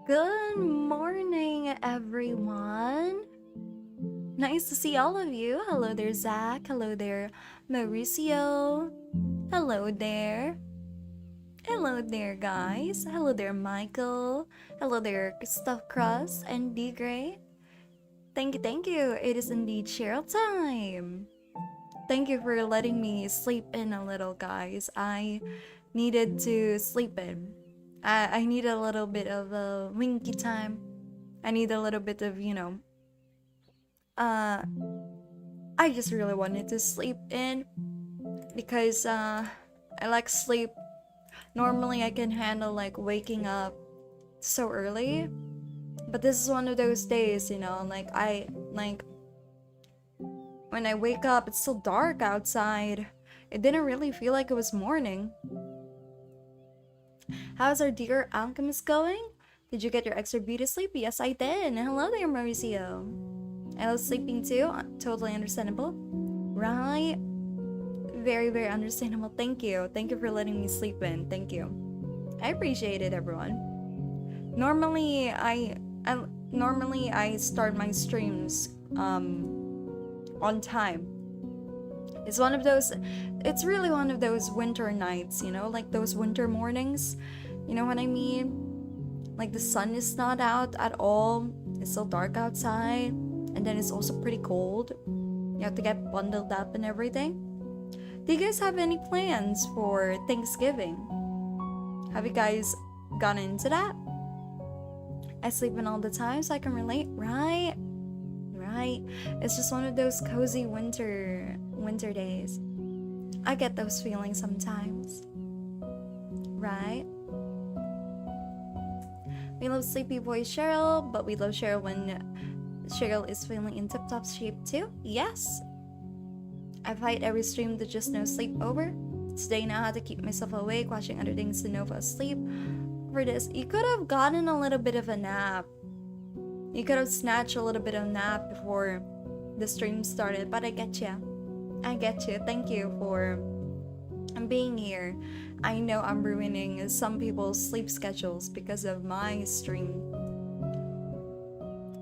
Good morning, everyone. Nice to see all of you. Hello there, Zach. Hello there, Mauricio. Hello there. Hello there, guys. Hello there, Michael. Hello there, Stuff Crust and D Gray. Thank you, thank you. It is indeed Cheryl time. Thank you for letting me sleep in a little, guys. I needed to sleep in. I need a little bit of a winky time. I need a little bit of, uh, I just really wanted to sleep in because, I like sleep. Normally I can handle like waking up so early, but this is one of those days, like when I wake up, it's still dark outside. It didn't really feel like it was morning. How's our dear alchemist going? Did you get your extra beauty sleep? Yes, I did. Hello there, Mauricio. I was sleeping too. Totally understandable. Right? Very, very understandable. Thank you. Thank you for letting me sleep in. Thank you. I appreciate it, everyone. Normally, I start my streams on time. It's really one of those winter nights, like those winter mornings. You know what I mean? Like the sun is not out at all. It's still dark outside, and then it's also pretty cold. You have to get bundled up and everything. Do you guys have any plans for Thanksgiving? Have you guys gone into that? I sleep in all the time, so I can relate, right? Right. It's just one of those cozy winter days. I get those feelings sometimes. Right? We love sleepy boy Cheryl, but we love Cheryl when Cheryl is feeling in tip-top shape too. Yes. I fight every stream to just no sleep over. Today now I had to keep myself awake, watching other things to know for asleep. For this, you could have gotten a little bit of a nap. You could have snatched a little bit of nap before the stream started, but I get you. I get you. Thank you for being here. I know I'm ruining some people's sleep schedules because of my stream.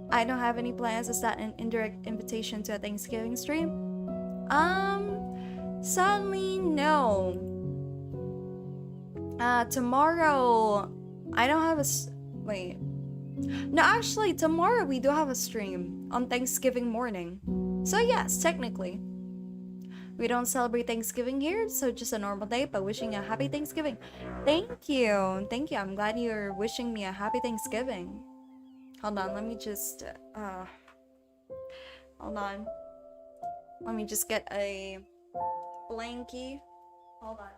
I don't have any plans. Is that an indirect invitation to a Thanksgiving stream? Sadly, no. Tomorrow, I don't have wait. No, actually, tomorrow we do have a stream on Thanksgiving morning. So yes, technically. We don't celebrate Thanksgiving here, so just a normal day, but wishing a happy Thanksgiving. Thank you. Thank you. I'm glad you're wishing me a happy Thanksgiving. Hold on, let me just, hold on. Let me just get a blankie. Hold on.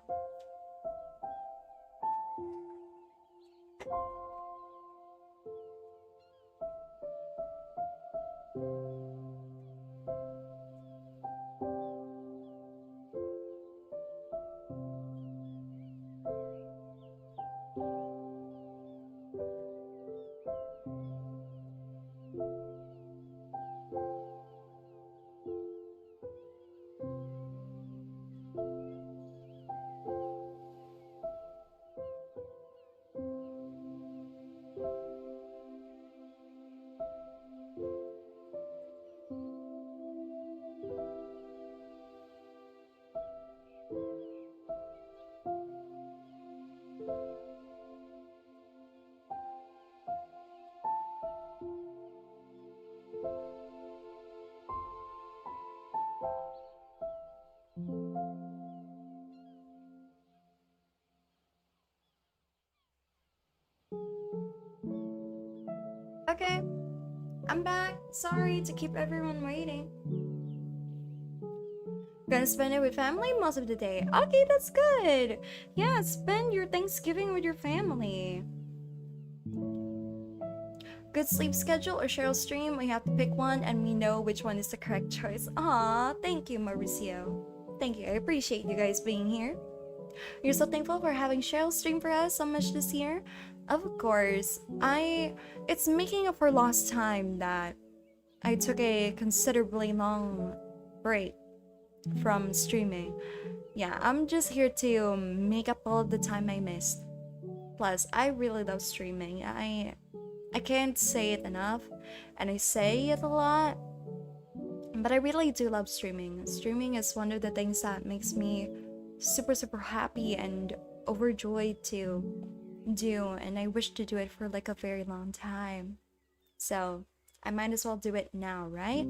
Okay, I'm back. Sorry to keep everyone waiting. Gonna spend it with family most of the day. Okay, that's good. Yeah, spend your Thanksgiving with your family. Good sleep schedule or Cheryl's stream? We have to pick one and we know which one is the correct choice. Aw, thank you, Mauricio. Thank you. I appreciate you guys being here. You're so thankful for having Cheryl stream for us so much this year. Of course, it's making up for lost time that I took a considerably long break from streaming. Yeah, I'm just here to make up all of the time I missed. Plus, I really love streaming. I can't say it enough, and I say it a lot, but I really do love streaming. Streaming is one of the things that makes me super, super happy and overjoyed to do, and I wish to do it for like a very long time. So I might as well do it now, right?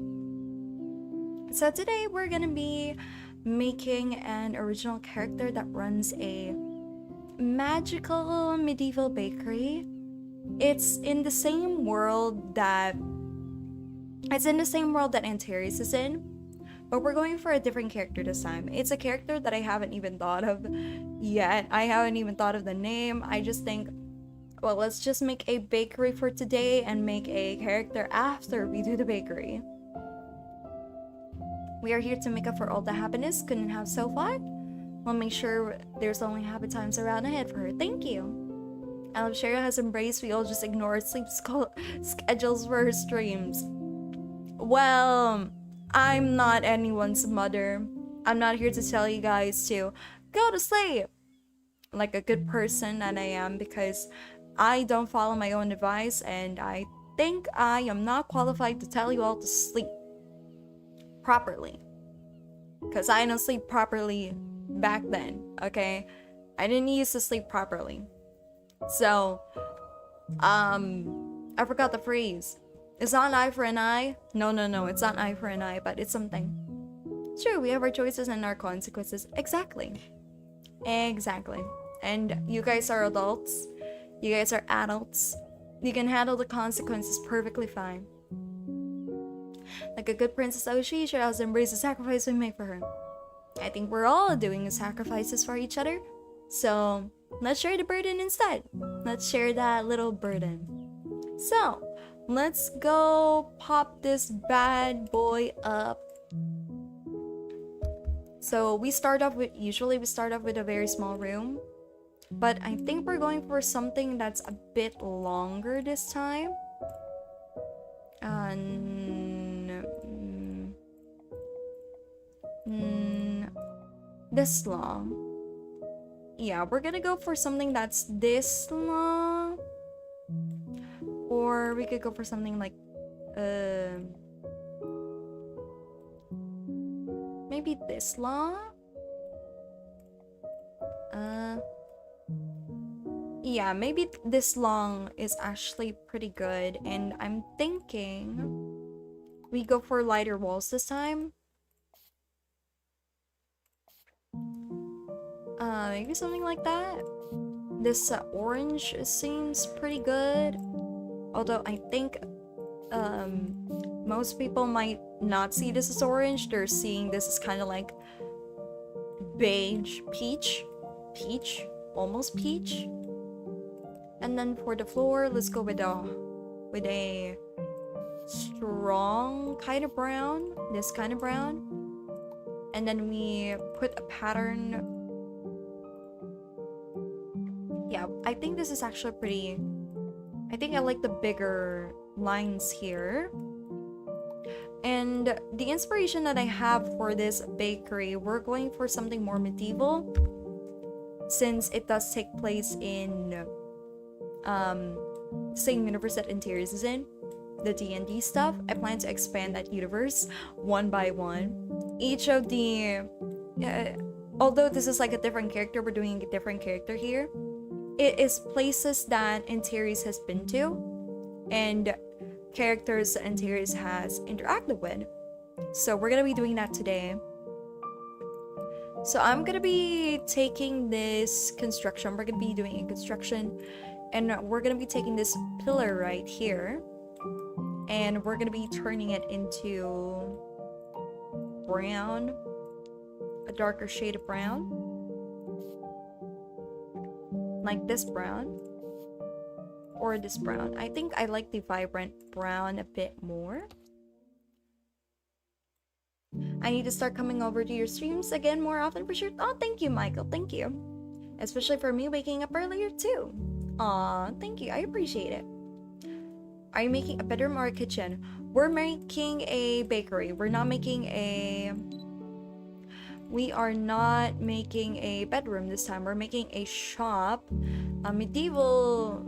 So today we're gonna be making an original character that runs a magical medieval bakery. It's in the same world that Antares is in, but we're going for a different character this time. It's a character that I haven't even thought of yet. I haven't even thought of the name. I just think, well, let's just make a bakery for today and make a character after we do the bakery. We are here to make up for all the happiness couldn't have so far. We'll make sure there's only happy times around ahead for her. Thank you. Illustrator has embraced we all just ignore sleep schedules for her streams. Well, I'm not anyone's mother. I'm not here to tell you guys to go to sleep like a good person that I am, because I don't follow my own advice, and I think I am not qualified to tell you all to sleep properly, because I don't sleep properly back then, okay? I didn't used to sleep properly. So, I forgot the phrase. It's not an eye for an eye. No, it's not an eye for an eye, but it's something. Sure, we have our choices and our consequences. Exactly. And you guys are adults. You guys are adults. You can handle the consequences perfectly fine. Like a good princess, she should also embrace the sacrifice we make for her. I think we're all doing sacrifices for each other. So, let's share the burden instead. Let's share that little burden. So, let's go pop this bad boy up. So usually we start off with a very small room, but I think we're going for something that's a bit longer this time. This long. Yeah, we're gonna go for something that's this long. Or we could go for something like, maybe this long? Yeah, maybe this long is actually pretty good, and I'm thinking we go for lighter walls this time. Maybe something like that. This orange seems pretty good. Although I think most people might not see this as orange. They're seeing this as kind of like beige, peach, almost peach. And then for the floor, let's go with a strong kind of brown, this kind of brown. And then we put a pattern. Yeah, I think this is actually pretty. I think I like the bigger lines here. And the inspiration that I have for this bakery, we're going for something more medieval, since it does take place in same universe that Interiors is in, the D&D stuff. I plan to expand that universe one by one. Each of the although this is like a different character, we're doing a different character here. It is places that Interiors has been to, and characters that Interiors has interacted with. So we're gonna be doing that today. So I'm gonna be taking this construction. We're gonna be doing a construction, and we're gonna be taking this pillar right here, and we're gonna be turning it into brown, a darker shade of brown. Like this brown, or this brown. I think I like the vibrant brown a bit more. I need to start coming over to your streams again more often for sure. Oh, thank you, Michael. Thank you. Especially for me waking up earlier too. Aw, thank you. I appreciate it. Are you making a bedroom or a kitchen? We're making a bakery. We are not making a bedroom this time. We're making a shop, a medieval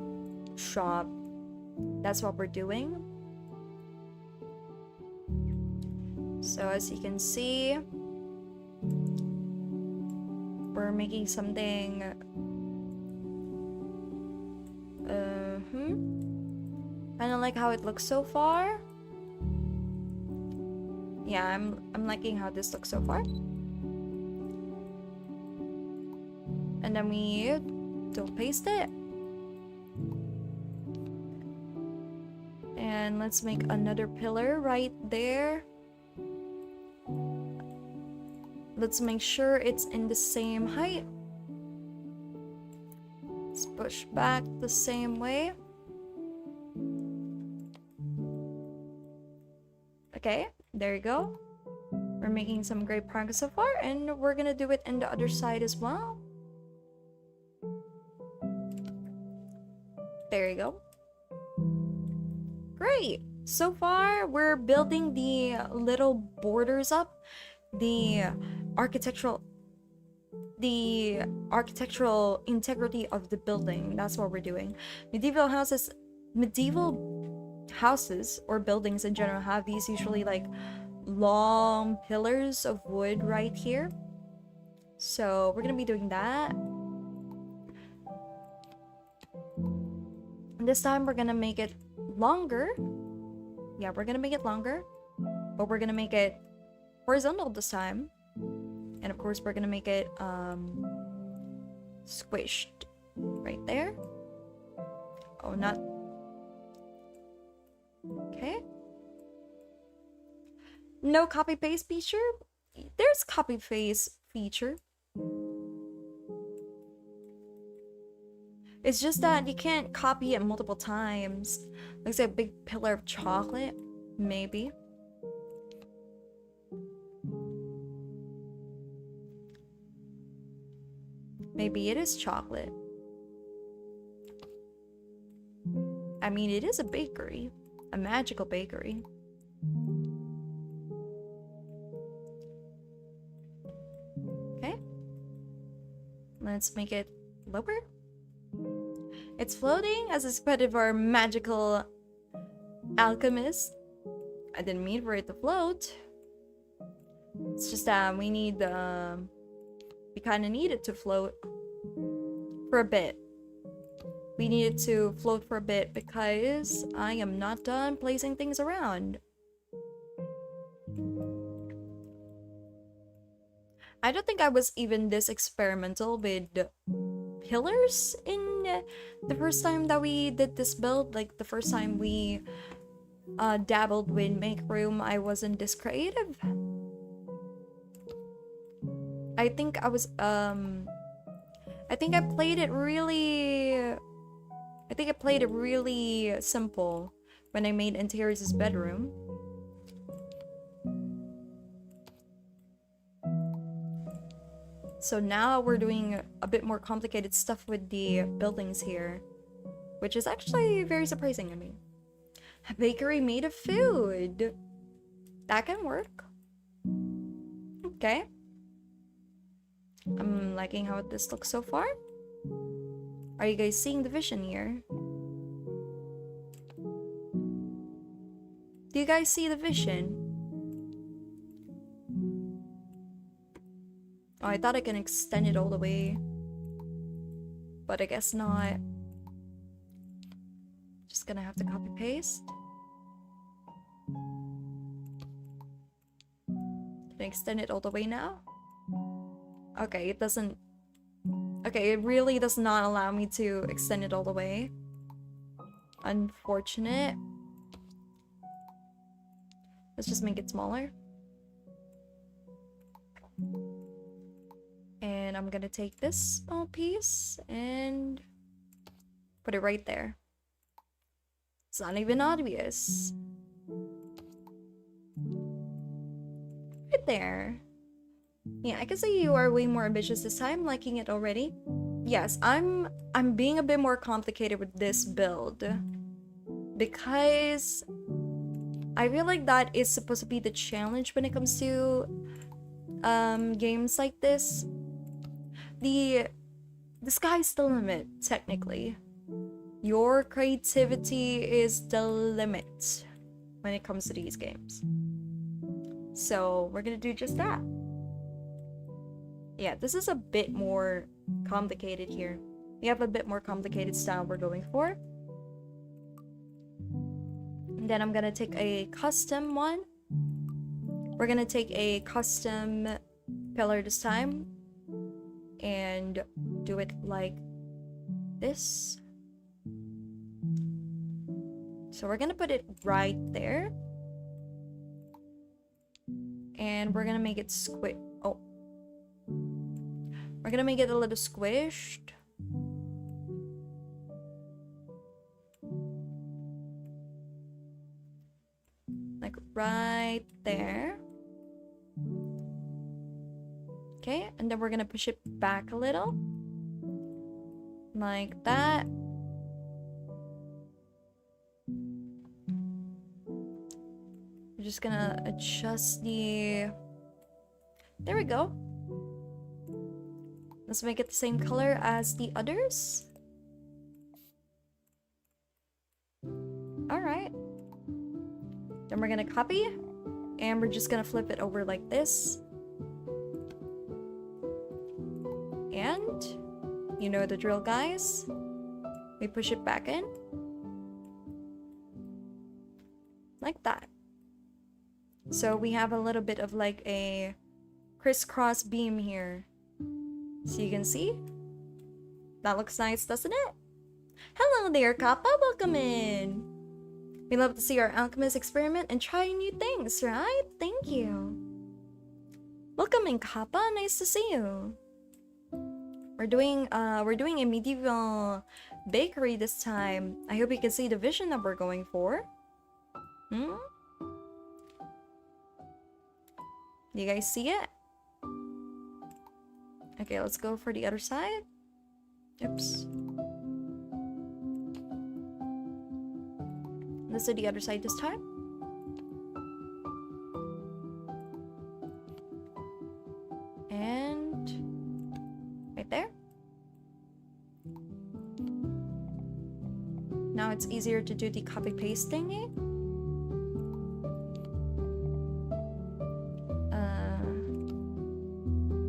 shop, That's what we're doing. So as you can see, we're making something I don't like how it looks so far. Yeah, I'm liking how this looks so far. And then we don't paste it. And let's make another pillar right there. Let's make sure it's in the same height. Let's push back the same way. Okay, there you go. We're making some great progress so far, and we're gonna do it in the other side as well. There you go. Great. So far, we're building the little borders up, the architectural integrity of the building. That's what we're doing. Medieval houses or buildings in general have these usually like long pillars of wood right here. So we're gonna be doing that. And this time we're gonna make it longer. Yeah, we're gonna make it longer, but we're gonna make it horizontal this time. And of course we're gonna make it squished right there. Oh, not okay. No copy paste feature. There's copy paste feature. It's just that you can't copy it multiple times. Looks like a big pillar of chocolate, maybe. Maybe it is chocolate. I mean, it is a bakery. A magical bakery. Okay. Let's make it lower. It's floating as expected for our magical alchemist. I didn't mean for it to float. It's just that we need we kind of need it to float for a bit. We need it to float for a bit because I am not done placing things around. I don't think I was even this experimental with pillars in the first time that we did this build. Like the first time we dabbled with make room, I wasn't this creative. I think I was I think I played it really simple when I made Interior's bedroom. So now we're doing a bit more complicated stuff with the buildings here, which is actually very surprising to me. A bakery made of food. That can work. Okay. I'm liking how this looks so far. Are you guys seeing the vision here? Do you guys see the vision? Oh, I thought I can extend it all the way, but I guess not. Just gonna have to copy paste. Can I extend it all the way now? Okay, it doesn't. Okay, it really does not allow me to extend it all the way. Unfortunate. Let's just make it smaller. And I'm gonna take this small piece and put it right there. It's not even obvious. Right there. Yeah, I can say you are way more ambitious this time, liking it already. Yes, I'm being a bit more complicated with this build because I feel like that is supposed to be the challenge when it comes to games like this. The sky's the limit, technically. Your creativity is the limit when it comes to these games. So we're gonna do just that. Yeah, this is a bit more complicated here. We have a bit more complicated style we're going for. And then I'm gonna take a custom one. We're gonna take a custom pillar this time and do it like this. So we're gonna put it right there. And we're gonna make it we're gonna make it a little squished. Like right there. Okay, and then we're gonna push it back a little. Like that. We're just gonna adjust the... There we go. Let's make it the same color as the others. Alright. Then we're gonna copy. And we're just gonna flip it over like this. And you know the drill, guys. We push it back in. Like that. So we have a little bit of like a crisscross beam here. So you can see. That looks nice, doesn't it? Hello there, Kappa. Welcome in. We love to see our alchemists experiment and try new things, right? Thank you. Welcome in, Kappa. Nice to see you. We're doing a medieval bakery this time. I hope you can see the vision that we're going for. Do you guys see it? Okay, let's go for the other side. Oops. Let's do the other side this time. And right there. Now it's easier to do the copy paste thingy.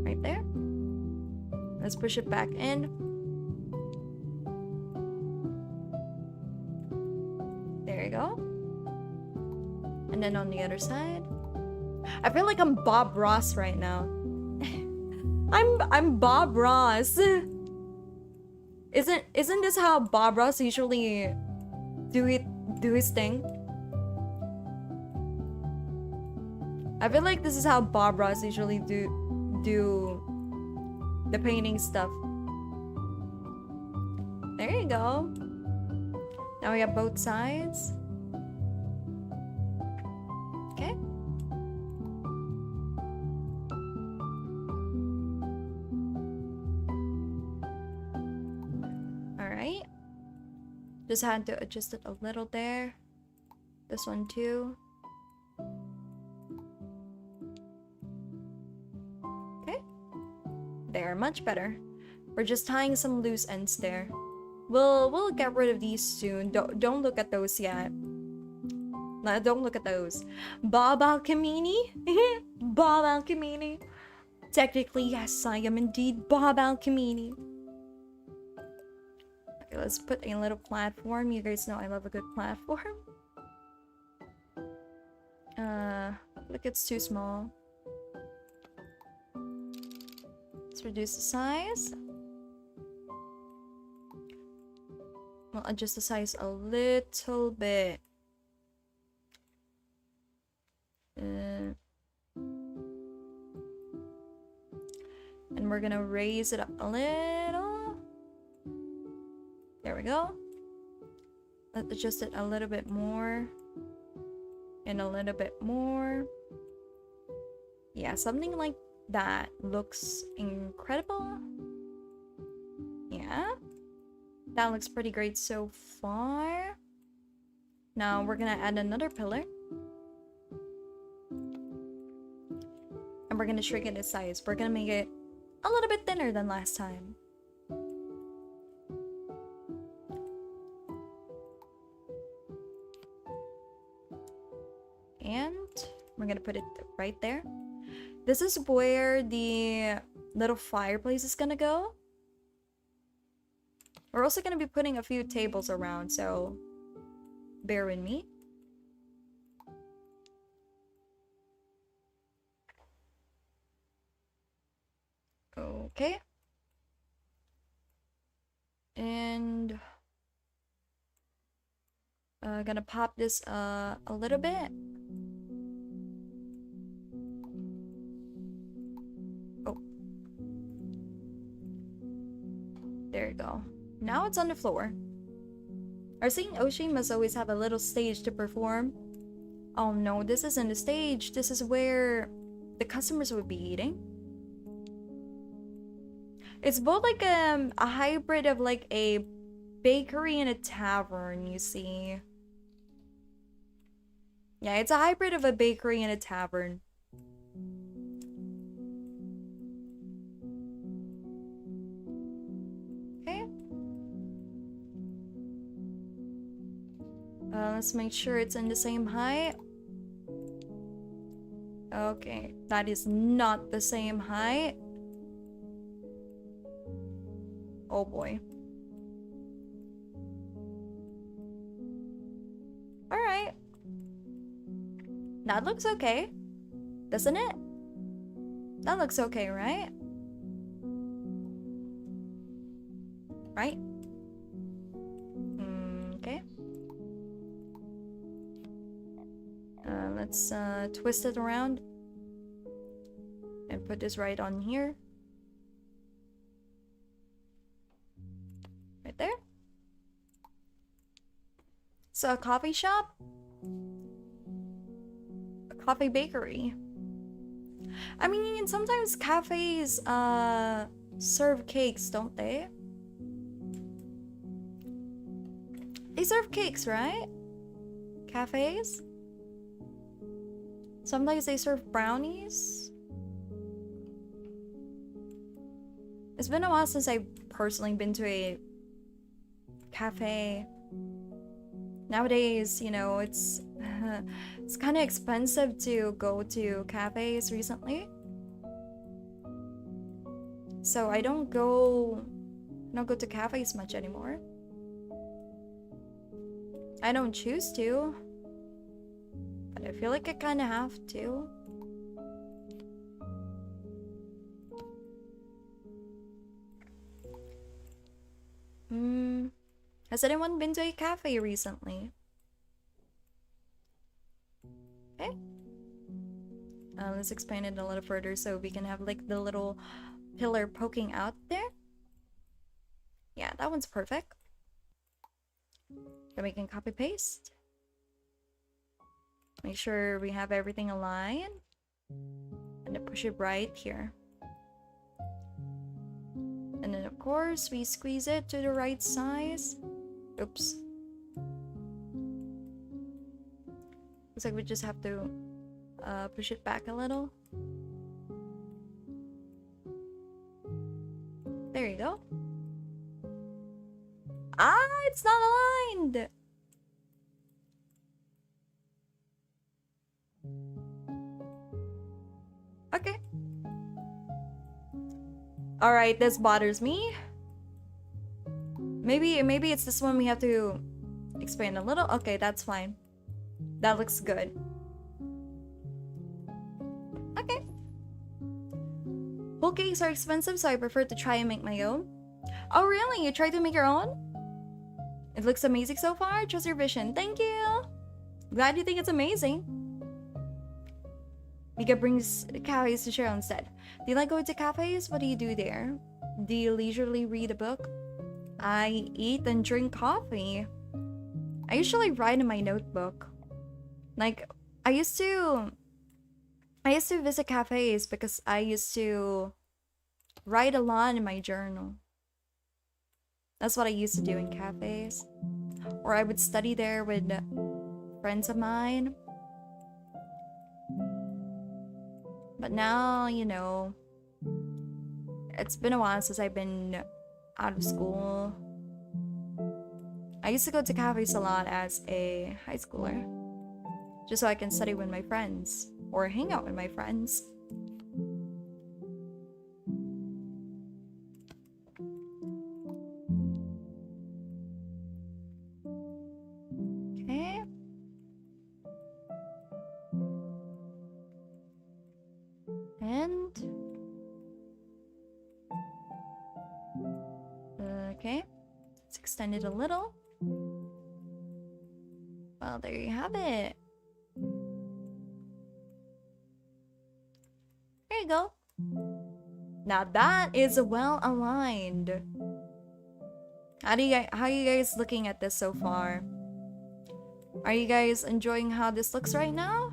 Right there. Let's push it back in. There you go. And then on the other side. I feel like I'm Bob Ross right now. I'm Bob Ross. Isn't this how Bob Ross usually do his thing? I feel like this is how Bob Ross usually do the painting stuff. There you go. Now we have both sides. Okay. Alright. Just had to adjust it a little there. This one too. Okay. There, much better. We're just tying some loose ends there. We'll get rid of these soon. Don't look at those yet. No, don't look at those. Bob Alchemini? Bob Alchemini. Technically, yes, I am indeed Bob Alchemini. Okay, let's put a little platform. You guys know I love a good platform. Look, it's too small. Let's reduce the size. We'll adjust the size a little bit. And we're gonna raise it up a little. There we go. Let's adjust it a little bit more. And a little bit more. Yeah, something like that looks incredible. Yeah. That looks pretty great so far. Now we're gonna add another pillar. And we're gonna shrink it in size. We're gonna make it a little bit thinner than last time. And we're gonna put it right there. This is where the little fireplace is gonna go. We're also gonna be putting a few tables around, so bear with me. Okay. And gonna pop this a little bit. Oh. There you go. Now it's on the floor. Our Saint Oshi must always have a little stage to perform. Oh no, this isn't the stage. This is where the customers would be eating. It's both like a hybrid of like a bakery and a tavern, you see. Yeah, it's a hybrid of a bakery and a tavern. Okay. Let's make sure it's in the same height. Okay, that is not the same height. Oh boy. Alright. That looks okay. Doesn't it? That looks okay, right? Right? Okay. Let's twist it around. And put this right on here. Right there. So a coffee shop? A coffee bakery. I mean, sometimes cafes serve cakes, don't they? They serve cakes, right? Cafes? Sometimes they serve brownies. It's been a while since I've personally been to a cafe. Nowadays, you know, it's it's kind of expensive to go to cafes recently. So I don't go to cafes much anymore. I don't choose to, but I feel like I kind of have to. Has anyone been to a cafe recently? Okay. Let's expand it a little further so we can have like the little pillar poking out there. Yeah, that one's perfect. Then we can copy paste. Make sure we have everything aligned. And then push it right here. And then of course we squeeze it to the right size. Oops. Looks like we just have to push it back a little. There you go. Ah, it's not aligned! Okay. Alright, this bothers me. Maybe it's this one we have to expand a little. Okay, that's fine. That looks good. Okay. Whole cakes are expensive, so I prefer to try and make my own. Oh really? You tried to make your own? It looks amazing so far. Trust your vision. Thank you. Glad you think it's amazing. Mika brings cafes to share instead. Do you like going to cafes? What do you do there? Do you leisurely read a book? I eat and drink coffee. I usually write in my notebook. Like, I used to visit cafes because I used to write a lot in my journal. That's what I used to do in cafes. Or I would study there with friends of mine. But now, you know, it's been a while since I've been out of school. I used to go to cafes a lot as a high schooler. just so I can study with my friends or hang out with my friends. Okay. And okay, let's extend it a little. Well, there you have it. There you go. Now that is well aligned. How are you guys looking at this so far? Are you guys enjoying how this looks right now?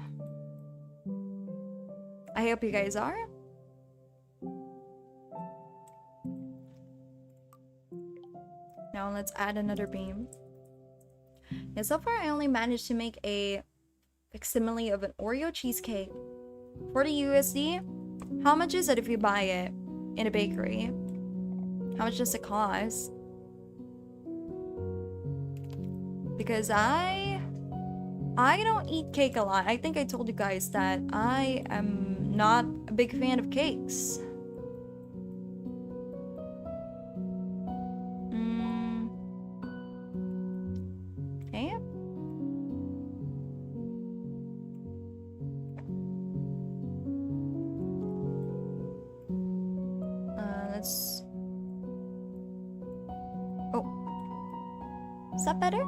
I hope you guys are. Now let's add another beam. Yeah, so far I only managed to make a facsimile of an Oreo cheesecake. 40 USD. How much is it if you buy it in a bakery? How much does it cost? Because I don't eat cake a lot. I think I told you guys that I am not a big fan of cakes. Okay. Let's... Oh. Is that better?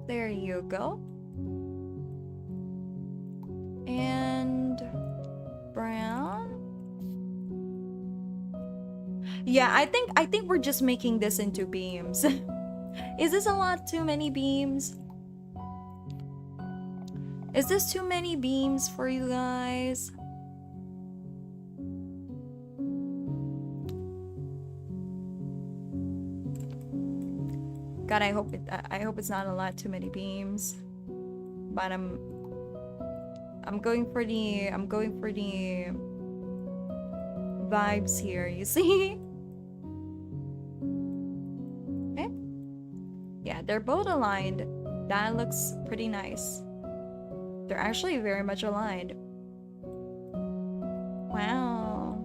There you go. And brown. Yeah, I think we're just making this into beams. Is this a lot too many beams? Is this too many beams for you guys? God, I hope it's not a lot too many beams. But I'm going for the vibes here, you see? Okay. Yeah, they're both aligned. That looks pretty nice. They're actually very much aligned. Wow.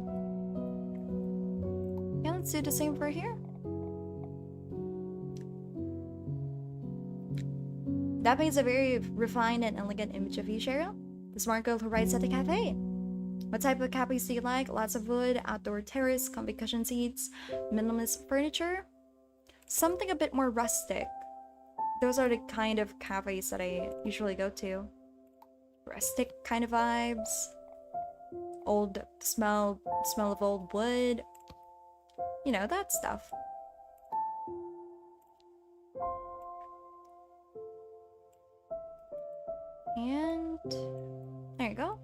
Yeah, let's do the same for here. That paints a very refined and elegant image of you, Cheryl. The smart girl who writes at the cafe. What type of cafes do you like? Lots of wood, outdoor terrace, comfy cushion seats, minimalist furniture? Something a bit more rustic. Those are the kind of cafes that I usually go to. Rustic kind of vibes. Old smell of old wood. You know, that stuff. And there you go.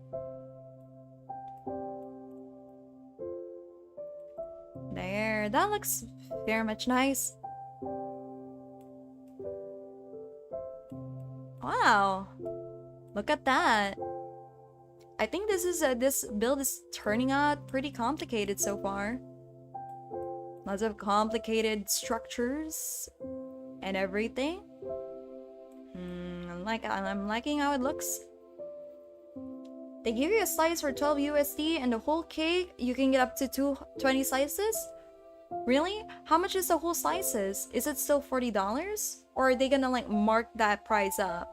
There, that looks very much nice. Wow, look at that. I think this build is turning out pretty complicated so far. Lots of complicated structures and everything. I'm liking how it looks. They give you a slice for 12 USD and the whole cake you can get up to 20 slices? Really? How much is the whole slices? Is it still $40? Or are they gonna like mark that price up?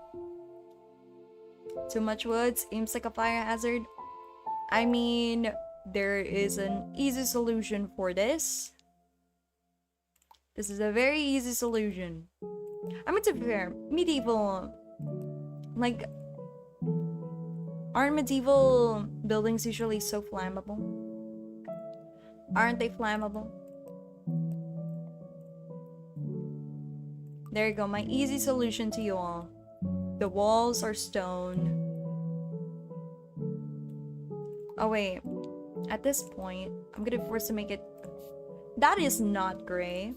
Too much wood seems like a fire hazard. I mean, there is an easy solution for this. This is a very easy solution. I mean, to be fair, medieval, like, aren't medieval buildings usually so flammable? Aren't they flammable? There you go, my easy solution to you all. The walls are stone. Oh wait, at this point, I'm gonna be forced to make it... That is not gray.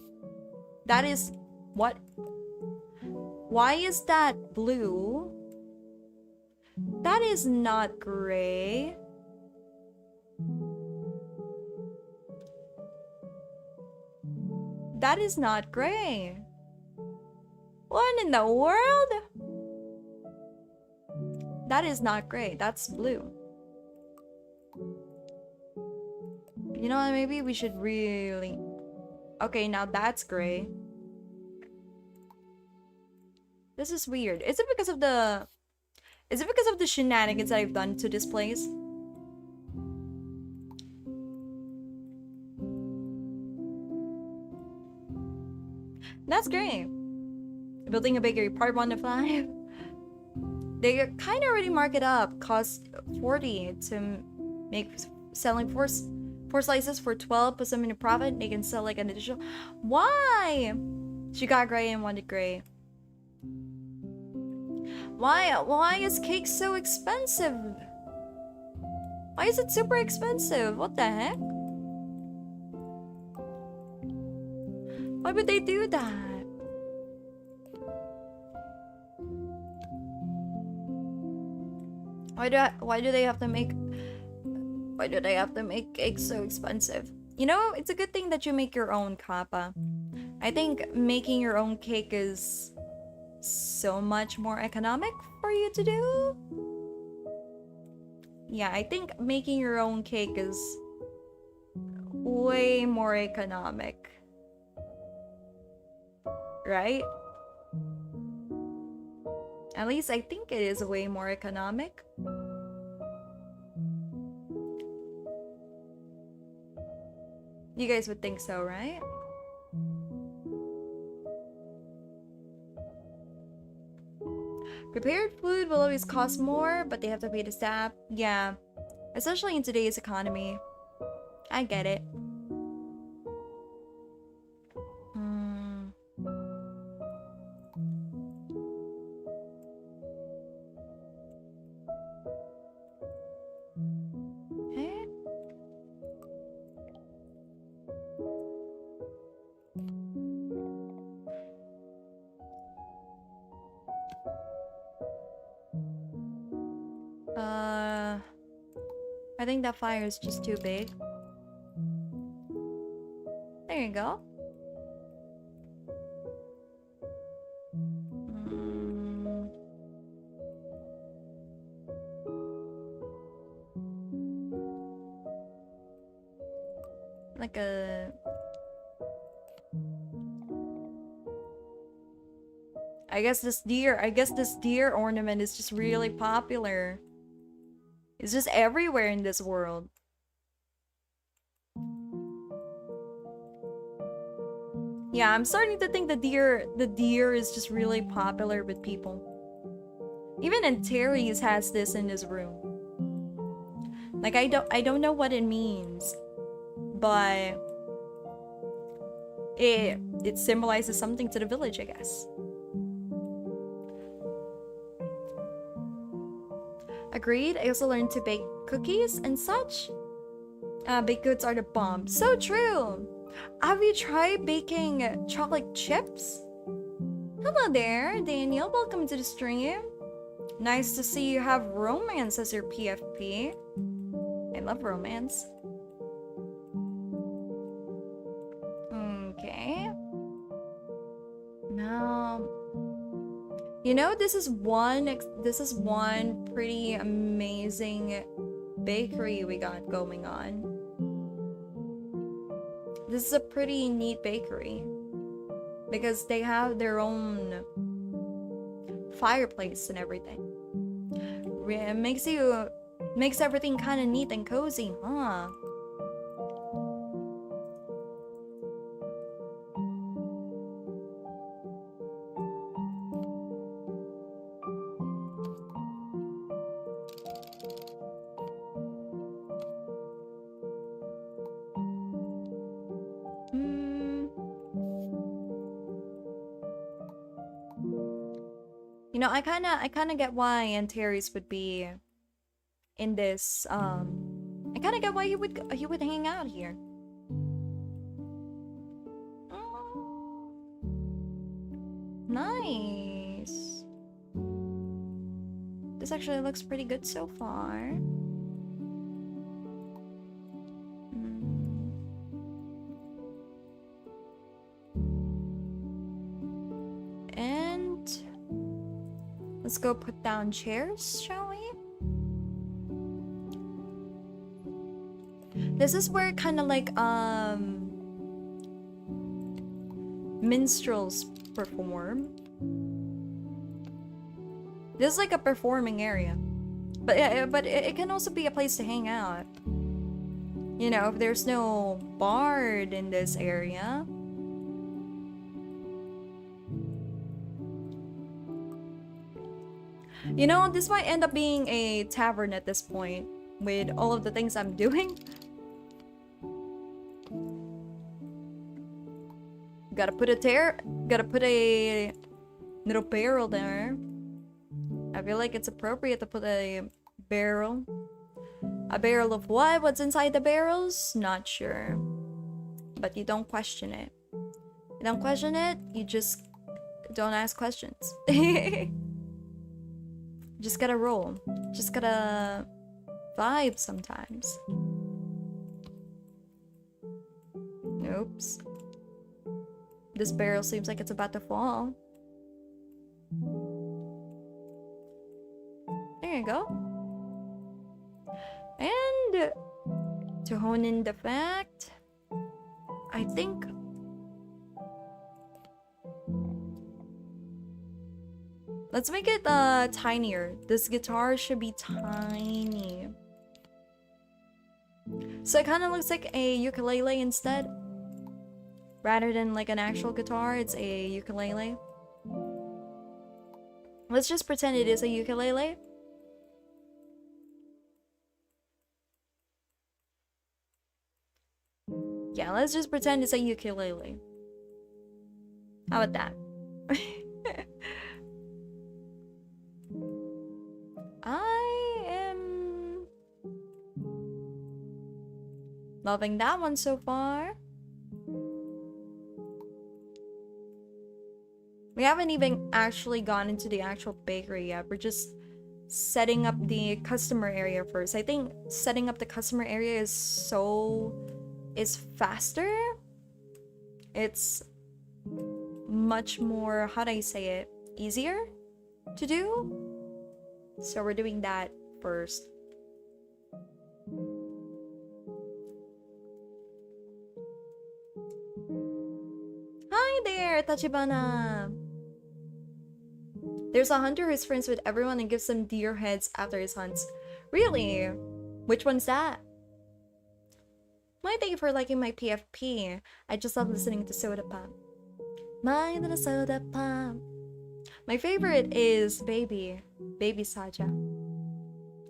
That is... What? Why is that blue? That is not gray. That is not gray. What in the world? That is not gray. That's blue. You know what? Maybe we should really... Okay, now that's gray. This is weird. Is it because of the... Is it because of the shenanigans that I've done to this place? That's great. Building a bakery, part 1 to 5. They kind of already mark it up. Cost 40 to make, selling four slices for 12, put some in a profit. They can sell like an additional. Why? She got gray and wanted gray. Why is cake so expensive? Why is it super expensive? What the heck? Why would they do that? Why do they have to make cake so expensive? You know, it's a good thing that you make your own, Kappa. I think making your own cake is so much more economic for you to do. Yeah, I think making your own cake is way more economic. Right? At least I think it is way more economic. You guys would think so, right? Prepared food will always cost more, but they have to pay the staff. Yeah, especially in today's economy. I get it. I think that fire is just too big. There you go. Like a... I guess this deer ornament is just really popular. It's just everywhere in this world. Yeah, I'm starting to think the deer is just really popular with people. Even Terry's has this in his room. Like I don't know what it means, but it symbolizes something to the village, I guess. Agreed. I also learned to bake cookies and such. Baked goods are the bomb. So true. Have you tried baking chocolate chips? Hello there, Daniel. Welcome to the stream. Nice to see you have romance as your PFP. I love romance. Okay. Now, you know, this is one pretty amazing bakery we got going on. This is a pretty neat bakery because they have their own fireplace and everything. It makes everything kind of neat and cozy, huh? You know, I kind of get why Antares would be in this. I kind of get why he would hang out here. Nice. This actually looks pretty good so far. And Let's go put down chairs, shall we? This is where kind of like minstrels perform. This is like a performing area. But yeah, but it can also be a place to hang out. You know, if there's no bard in this area. You know, this might end up being a tavern at this point with all of the things I'm doing. Gotta put a little barrel there. I feel like it's appropriate to put a barrel. A barrel of what? What's inside the barrels? Not sure. But you don't question it. You don't question it, you just don't ask questions. Just gotta roll. Just gotta vibe sometimes. Oops. This barrel seems like it's about to fall. There you go. And to hone in the fact, I think let's make it tinier. This guitar should be tiny. So it kind of looks like a ukulele instead. Rather than like an actual guitar, it's a ukulele. Let's just pretend it is a ukulele. Yeah, let's just pretend it's a ukulele. How about that? I am loving that one so far. We haven't even actually gone into the actual bakery yet. We're just setting up the customer area first. I think setting up the customer area is faster. It's much more, how do I say it, easier to do. So we're doing that first. Hi there, Tachibana. There's a hunter who's friends with everyone and gives them deer heads after his hunts. Really? Which one's that? My, thank you for liking my PFP. I just love listening to Soda Pop. My little Soda Pop. My favorite is Baby Saja.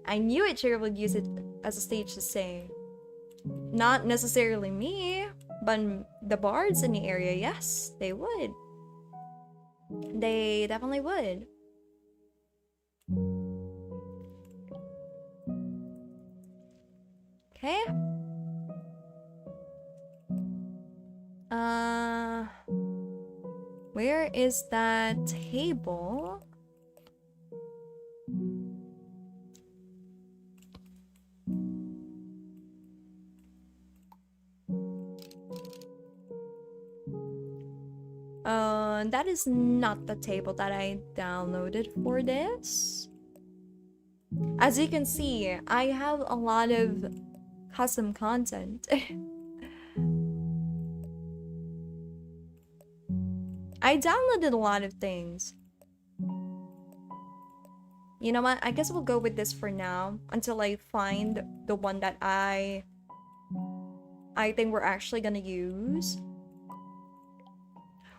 I knew it, Cheer would use it as a stage to say. Not necessarily me, but the bards in the area, yes, they would. They definitely would. Okay. Where is that table? That is not the table that I downloaded for this. As you can see, I have a lot of custom content. I downloaded a lot of things. You know what? I guess we'll go with this for now until I find the one that I think we're actually gonna use.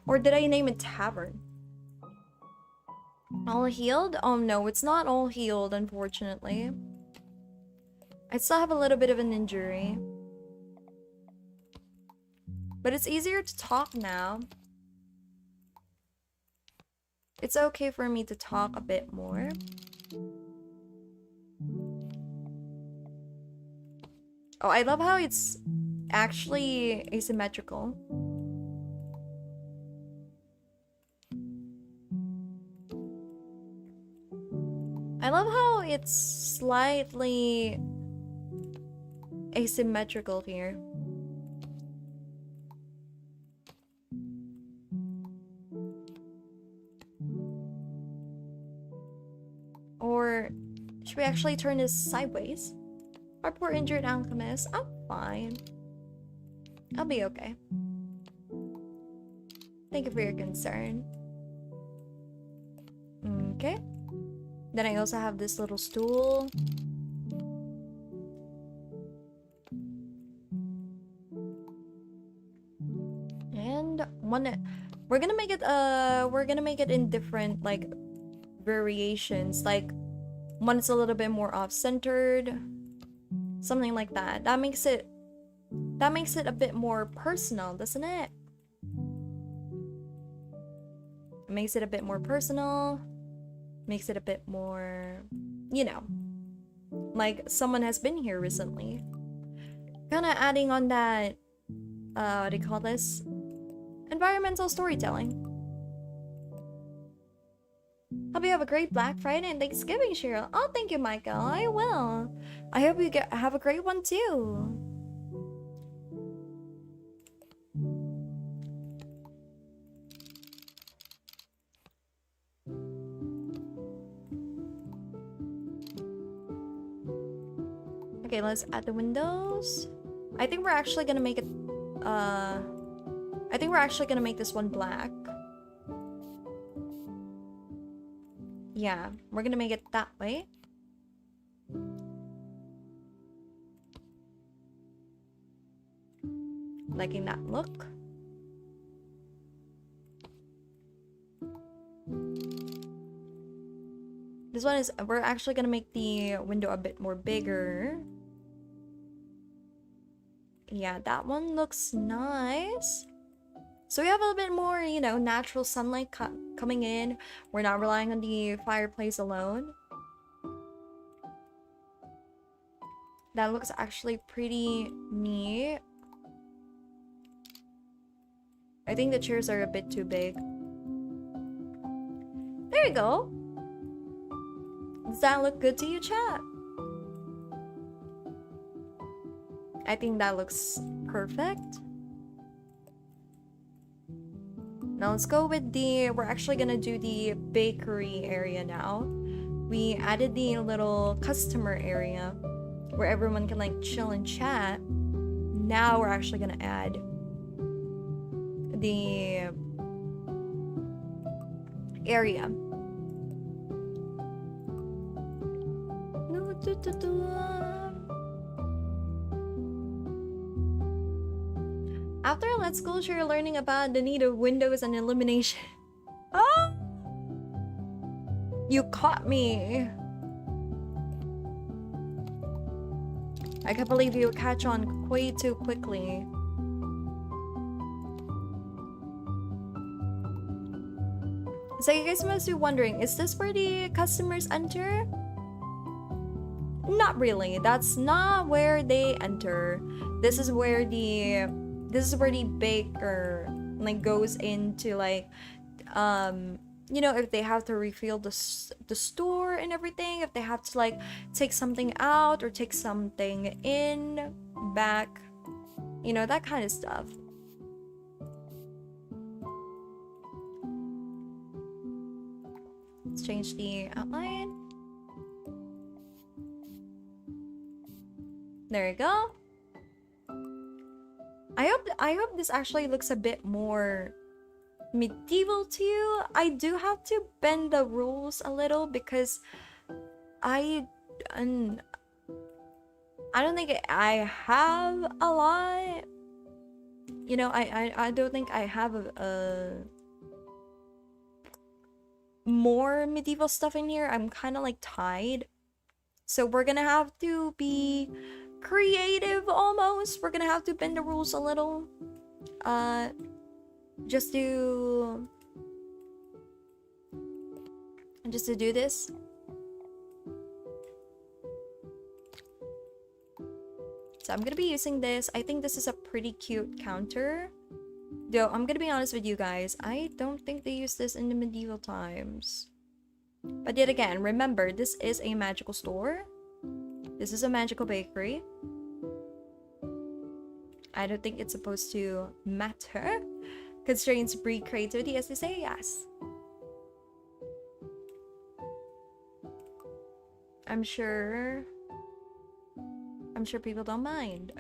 Or did I name it Tavern? All healed? Oh no, it's not all healed, unfortunately. I still have a little bit of an injury. But it's easier to talk now. It's okay for me to talk a bit more. Oh, I love how it's actually asymmetrical. I love how it's slightly asymmetrical here. Should we actually turn this sideways? Our poor injured alchemist. I'm fine. I'll be okay. Thank you for your concern. Okay. Then I also have this little stool. And we're gonna make it in different like variations. Like one is a little bit more off-centered. Something like that. That makes it a bit more personal, doesn't it? It makes it a bit more personal. Makes it a bit more, you know, like someone has been here recently. Kind of adding on that, what do you call this? Environmental storytelling. Hope you have a great Black Friday and Thanksgiving, Cheryl. Oh, thank you, Michael. I will. I hope you have a great one too. Okay, let's add the windows. I think we're actually gonna make it, I think we're actually gonna make this one black. Yeah, we're gonna make it that way. Liking that look. This one is, we're actually gonna make the window a bit more bigger. Yeah, that one looks nice. So we have a little bit more, you know, natural sunlight coming in. We're not relying on the fireplace alone. That looks actually pretty neat. I think the chairs are a bit too big. There you go. Does that look good to you, chat? I think that looks perfect. Now let's go with we're actually gonna do the bakery area now. We added the little customer area where everyone can like chill and chat. Now we're actually gonna add the area. After Let's School, you're learning about the need of windows and illumination. Oh! You caught me! I can't believe you catch on way too quickly. So you guys must be wondering, is this where the customers enter? Not really. That's not where they enter. This is where the baker like goes into like you know, if they have to refill the store and everything, if they have to like take something out or take something in back, you know, that kind of stuff. Let's change the outline. There you go. I hope this actually looks a bit more medieval to you. I do have to bend the rules a little because I don't think I have a lot. You know, I don't think I have a more medieval stuff in here. I'm kind of like tied. So we're gonna have to be creative almost. We're gonna have to bend the rules a little. Just to do this. So I'm gonna be using this. I think this is a pretty cute counter. Though I'm gonna be honest with you guys, I don't think they used this in the medieval times. But yet again, remember, this is a magical store. This is a magical bakery. I don't think it's supposed to matter. Constraints breed creativity, as they say, yes. I'm sure people don't mind.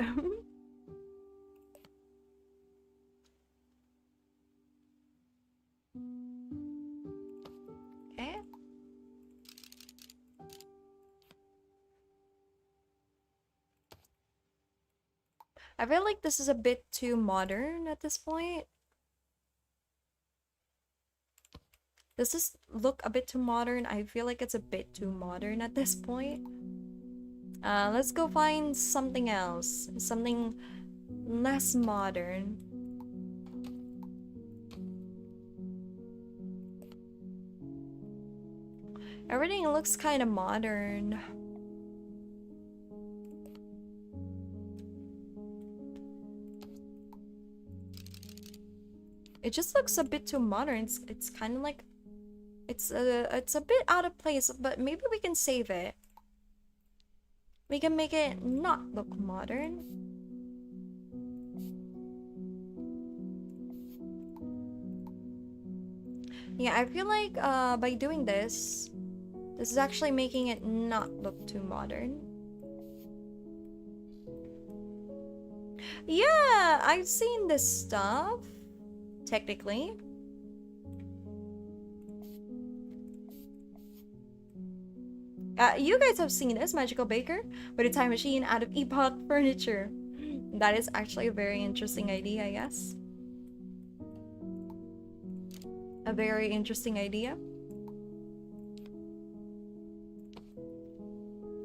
Okay. I feel like this is a bit too modern at this point. Does this look a bit too modern? I feel like it's a bit too modern at this point. Let's go find something else. Something less modern. Everything looks kind of modern. It just looks a bit too modern. It's kind of like it's a bit out of place, but maybe we can save it. We can make it not look modern. Yeah, I feel like by doing this is actually making it not look too modern. Yeah, I've seen this stuff, technically. You guys have seen this magical baker with a time machine out of epoch furniture. That is actually a very interesting idea, I guess. A very interesting idea.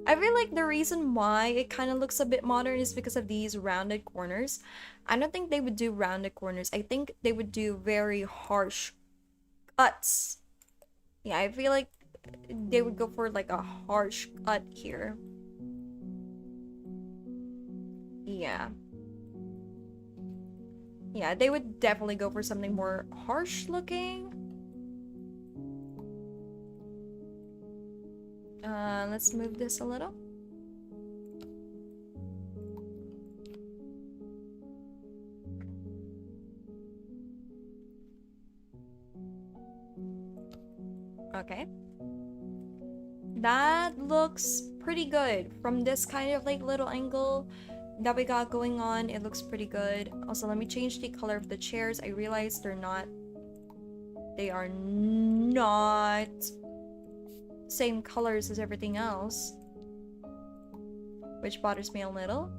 I feel like the reason why it kind of looks a bit modern is because of these rounded corners. I don't think they would do rounded corners. I think they would do very harsh cuts. Yeah, I feel like they would go for like a harsh cut here. Yeah. Yeah, they would definitely go for something more harsh looking. Let's move this a little. Okay. That looks pretty good. From this kind of like little angle that we got going on, it looks pretty good. Also, let me change the color of the chairs. I realized they are not same colors as everything else, which bothers me a little.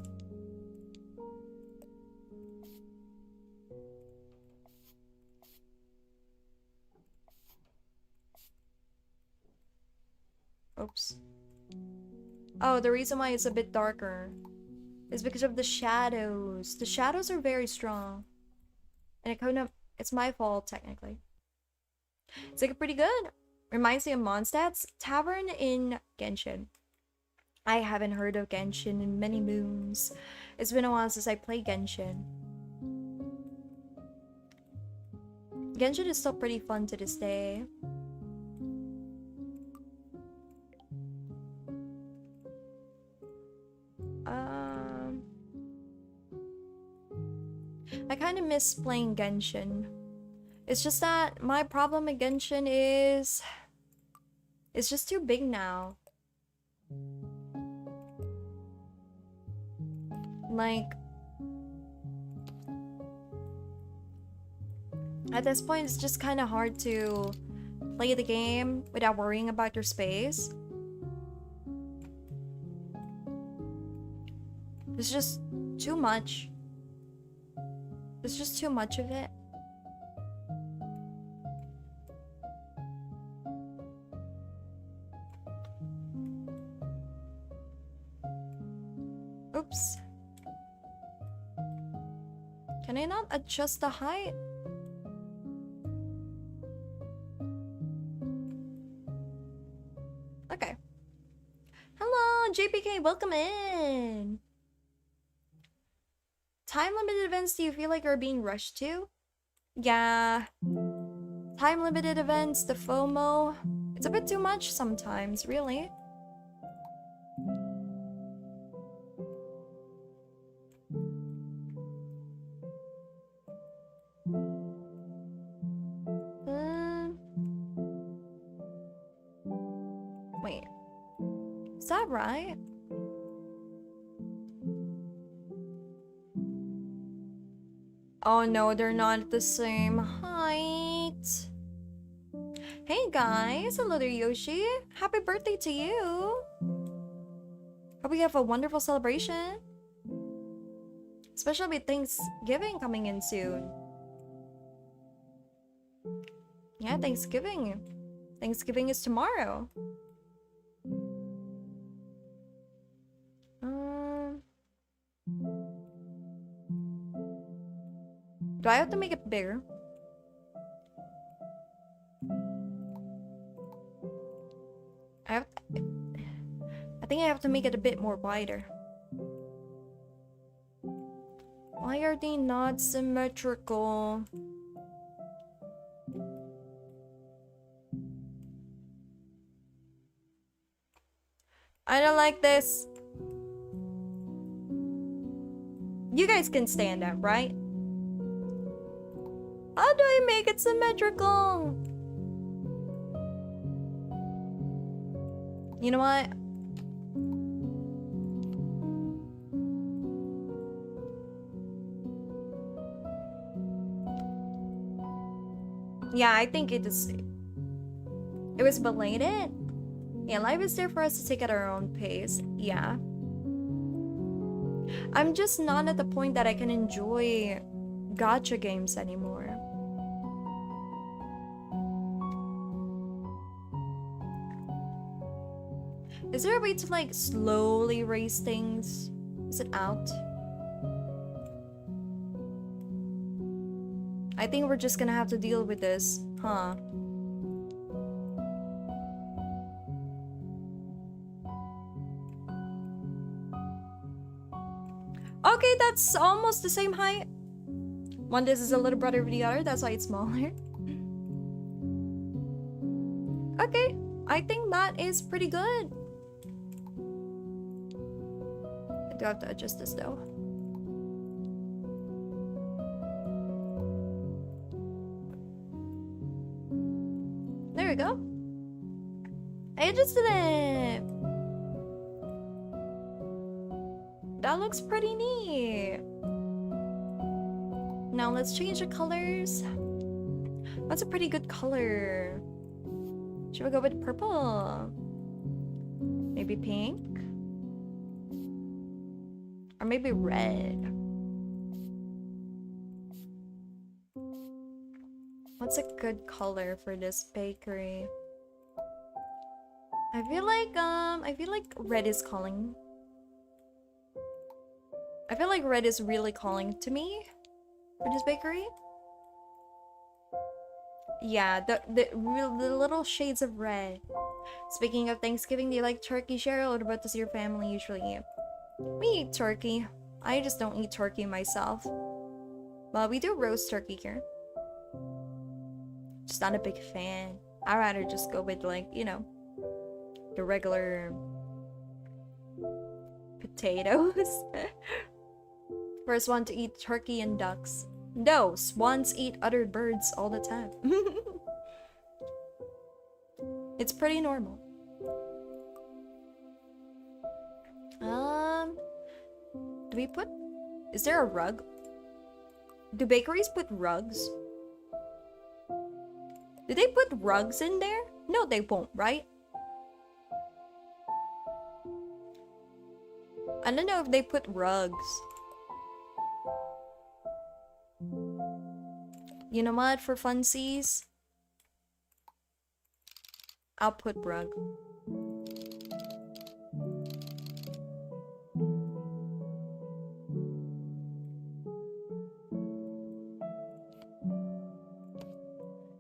Oops. Oh, the reason why it's a bit darker is because of the shadows. The shadows are very strong. And it's my fault, technically. It's like pretty good. Reminds me of Mondstadt's Tavern in Genshin. I haven't heard of Genshin in many moons. It's been a while since I played Genshin. Genshin is still pretty fun to this day. I kind of miss playing Genshin. It's just that my problem with Genshin is it's just too big now. Like, at this point, it's just kind of hard to play the game without worrying about your space. It's just too much. It's just too much of it. Oops. Can I not adjust the height? Okay. Hello, JPK, welcome in. Time limited events, do you feel like are being rushed to? Yeah. Time limited events, the FOMO. It's a bit too much sometimes, really. Wait. right? Oh no, they're not the same height. Hey guys, hello there Yoshi. Happy birthday to you. Hope you have a wonderful celebration. Especially with Thanksgiving coming in soon. Yeah, Thanksgiving. Thanksgiving is tomorrow. Do I have to make it bigger? I think I have to make it a bit more wider. Why are they not symmetrical? I don't like this. You guys can stand up, right? How do I make it symmetrical? You know what? Yeah, I think it was belated. Yeah, life is there for us to take at our own pace. Yeah. I'm just not at the point that I can enjoy gacha games anymore. Is there a way to like slowly raise things? Is it out? I think we're just gonna have to deal with this, huh? Okay, that's almost the same height. One, this is a little brother of the other, that's why it's smaller. Okay, I think that is pretty good. I do have to adjust this though. There we go. I adjusted it. That looks pretty neat. Now let's change the colors. That's a pretty good color. Should we go with purple? Maybe pink? Or maybe red? What's a good color for this bakery? I feel like red is calling. I feel like red is really calling to me for this bakery. Yeah, the little shades of red. Speaking of Thanksgiving, do you like turkey, Cheryl? What about does your family usually eat? We eat turkey. I just don't eat turkey myself. Well, we do roast turkey here. Just not a big fan. I'd rather just go with like, you know, the regular potatoes. First one to eat turkey and ducks. No, swans eat other birds all the time. It's pretty normal. Do we put... Is there a rug? Do bakeries put rugs? Do they put rugs in there? No, they won't, right? I don't know if they put rugs. You know what? For funsies, I'll put rug.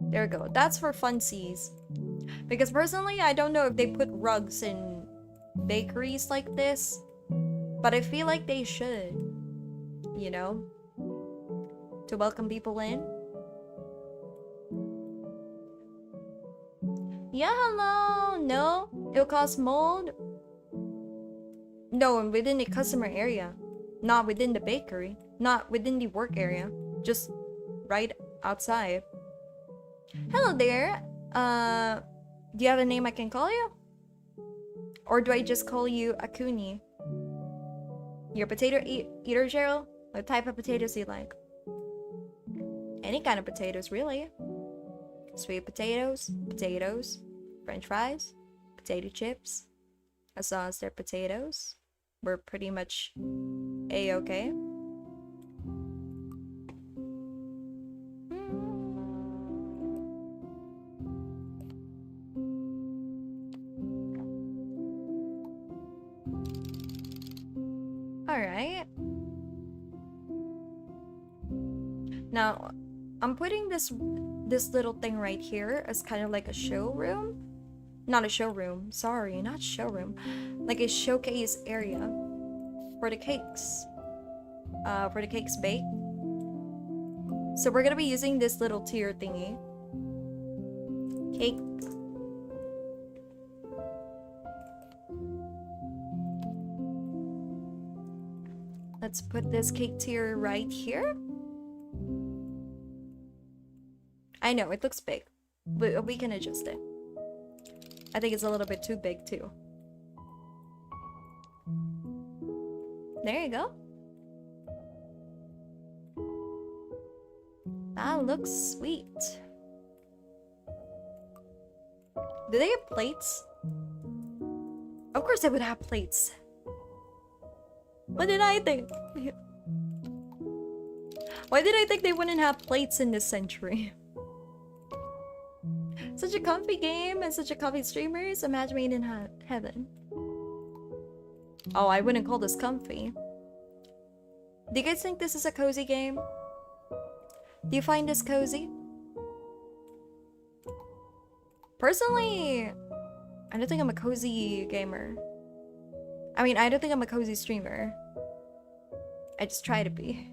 There we go. That's for funsies. Because personally, I don't know if they put rugs in bakeries like this. But I feel like they should. You know? To welcome people in. Yeah, hello. No? It'll cause mold? No, within the customer area. Not within the bakery. Not within the work area. Just right outside. Hello there. Do you have a name I can call you? Or do I just call you Akuni? You're a potato eater, Cheryl? What type of potatoes do you like? Any kind of potatoes, really. Sweet potatoes, French fries, potato chips. As long as they're potatoes, we're pretty much A-okay. Alright. Now, I'm putting this little thing right here as kind of like a showroom. Not a showroom, sorry, not showroom. Like a showcase area for the cakes. For the cakes baked. So we're gonna be using this little tier thingy. Cake. Let's put this cake tier right here. I know, it looks big, but we can adjust it. I think it's a little bit too big too. There you go. That looks sweet. Do they have plates? Of course they would have plates. What did I think? Why did I think they wouldn't have plates in this century? Such a comfy game and such a comfy streamers. Imagine being in heaven. Oh, I wouldn't call this comfy. Do you guys think this is a cozy game? Do you find this cozy? Personally, I don't think I'm a cozy gamer. I mean, I don't think I'm a cozy streamer. I just try to be.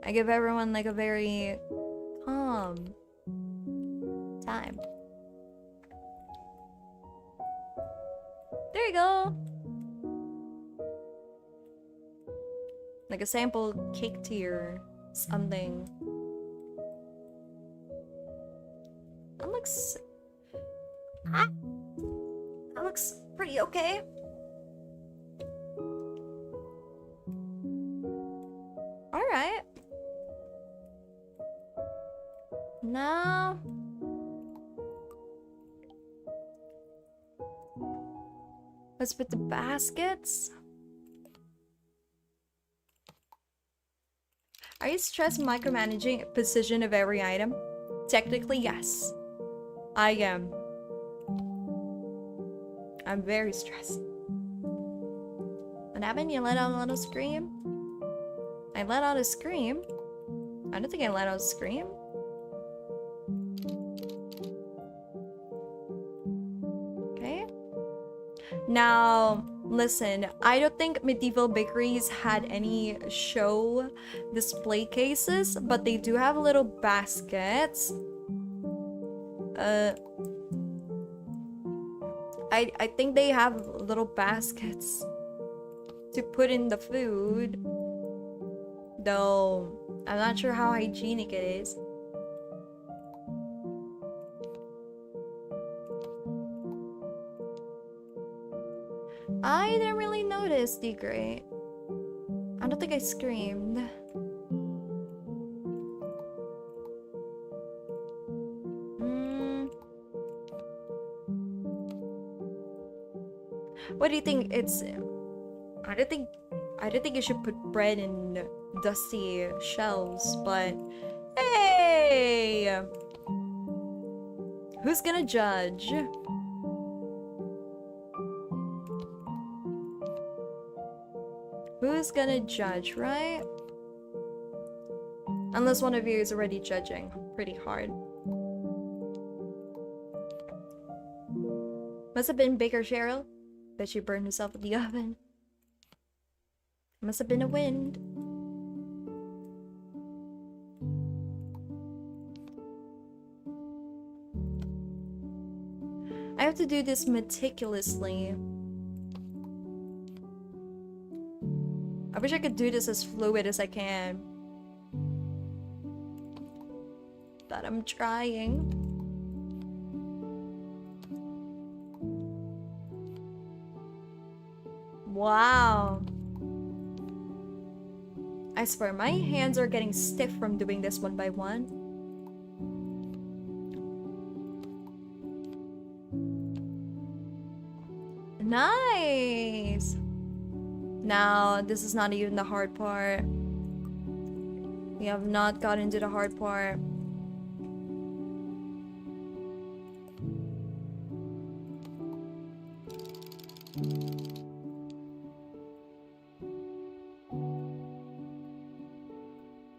I give everyone like a very calm time. There you go. Like a sample cake tier, something. That looks pretty okay. All right. Now let's put the baskets. Are you stressed micromanaging position of every item? Technically, yes. I am. I'm very stressed. What happened? You let out a little scream? I let out a scream? I don't think I let out a scream. Okay. Now, listen, I don't think Medieval Bakeries had any show display cases, but they do have little baskets. I think they have little baskets to put in the food, though I'm not sure how hygienic it is. I didn't really notice the grate. I don't think I screamed. What do you think? I don't think you should put bread in dusty shelves, but hey! Who's gonna judge? Who's gonna judge, right? Unless one of you is already judging pretty hard. Must have been Baker Cheryl. Bet she burned herself in the oven. Must have been a wind. I have to do this meticulously. I wish I could do this as fluid as I can. But I'm trying. Wow. I swear, my hands are getting stiff from doing this one by one. Nice! Now, this is not even the hard part. We have not gotten to the hard part.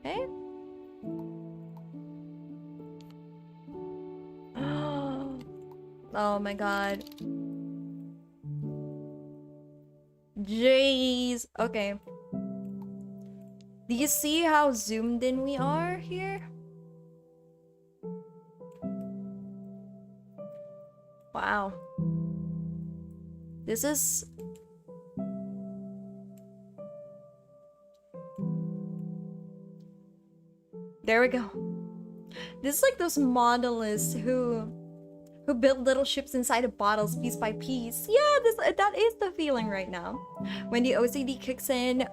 Okay. Oh my god. Jeez. Okay. Do you see how zoomed in we are here? Wow. This is... There we go. This is like those modelists who build little ships inside of bottles piece by piece. Yeah, that is the feeling right now. When the OCD kicks in,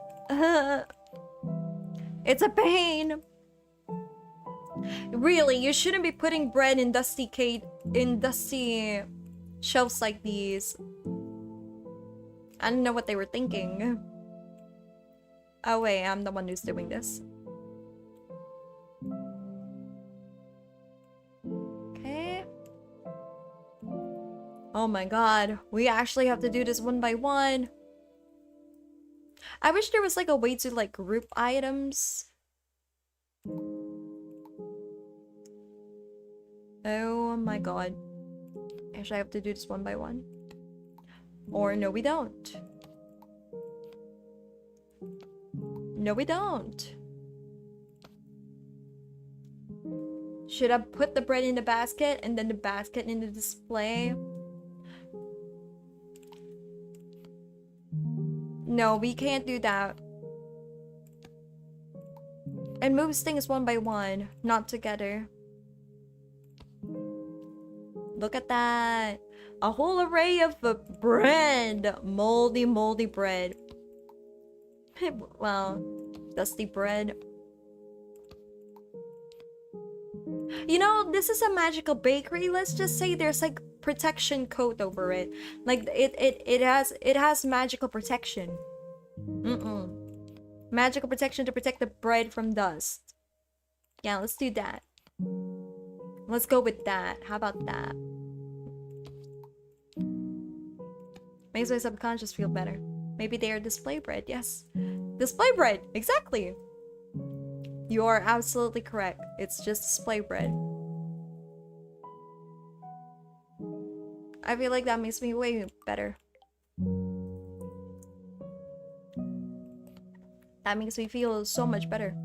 it's a pain. Really, you shouldn't be putting bread in dusty shelves like these. I don't know what they were thinking. Oh wait, I'm the one who's doing this. Okay. Oh my god, we actually have to do this one by one. I wish there was like a way to like group items. Oh my god. Actually, I have to do this one by one. Or no, we don't. No, we don't. Should I put the bread in the basket and then the basket in the display? No, we can't do that. And move things one by one, not together. Look at that. A whole array of bread. Moldy bread. Well, dusty bread. You know, this is a magical bakery. Let's just say there's like protection coat over it. Like it has magical protection. Magical protection to protect the bread from dust. Yeah, let's do that. Let's go with that. How about that? Makes my subconscious feel better. Maybe they are display bread. Yes. Display bread. Exactly. You are absolutely correct. It's just display bread. I feel like that makes me way better. That makes me feel so much better.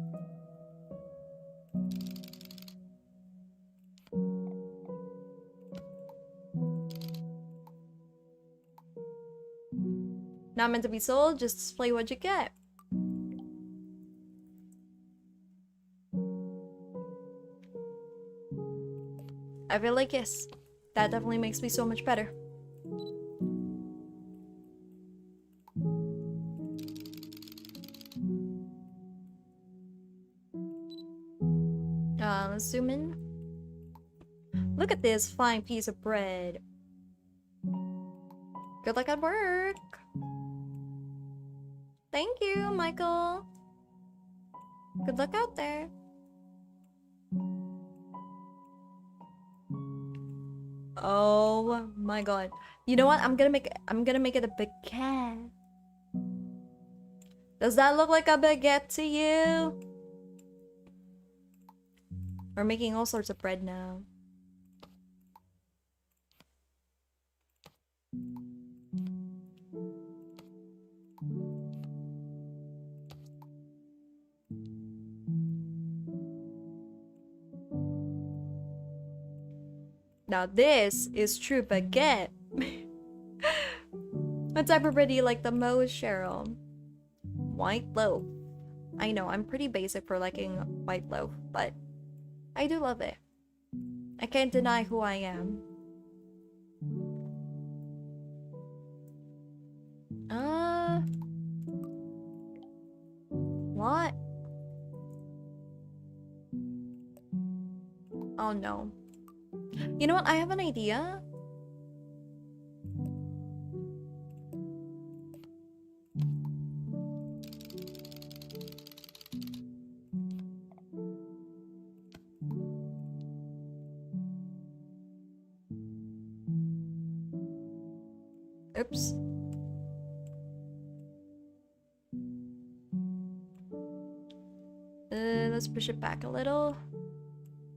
Not meant to be sold, just display what you get. I feel like yes, that definitely makes me so much better. Let's zoom in. Look at this fine piece of bread. Good luck at work. Thank you, Michael. Good luck out there. Oh my god. You know what? I'm gonna make it a baguette. Does that look like a baguette to you? We're making all sorts of bread now. Now this is true baguette. What type of bread do you like the most, Cheryl? White loaf. I know, I'm pretty basic for liking white loaf, but I do love it. I can't deny who I am. What? Oh no. You know what? I have an idea. Oops. Let's push it back a little.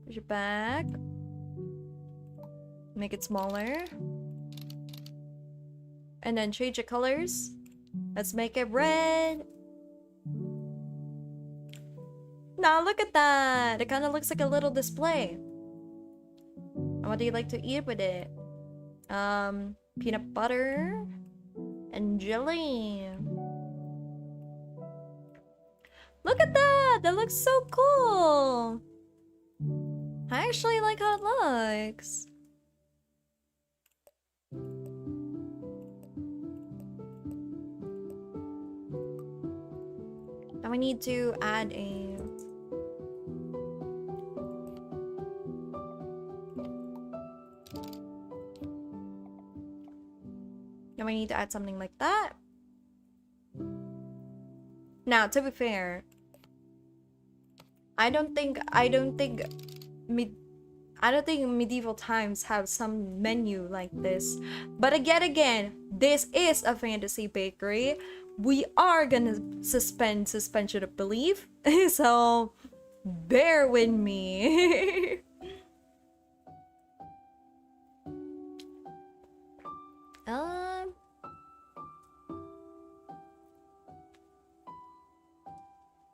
Push it back. Make it smaller. And then change the colors. Let's make it red. Now look at that. It kind of looks like a little display. And what do you like to eat with it? Peanut butter and jelly. Look at that! That looks so cool! I actually like how it looks. Now we need to add a... Now we need to add something like that. Now, to be fair, I don't think medieval times have some menu like this. But again, this is a fantasy bakery. We are gonna suspend suspension of belief. So bear with me.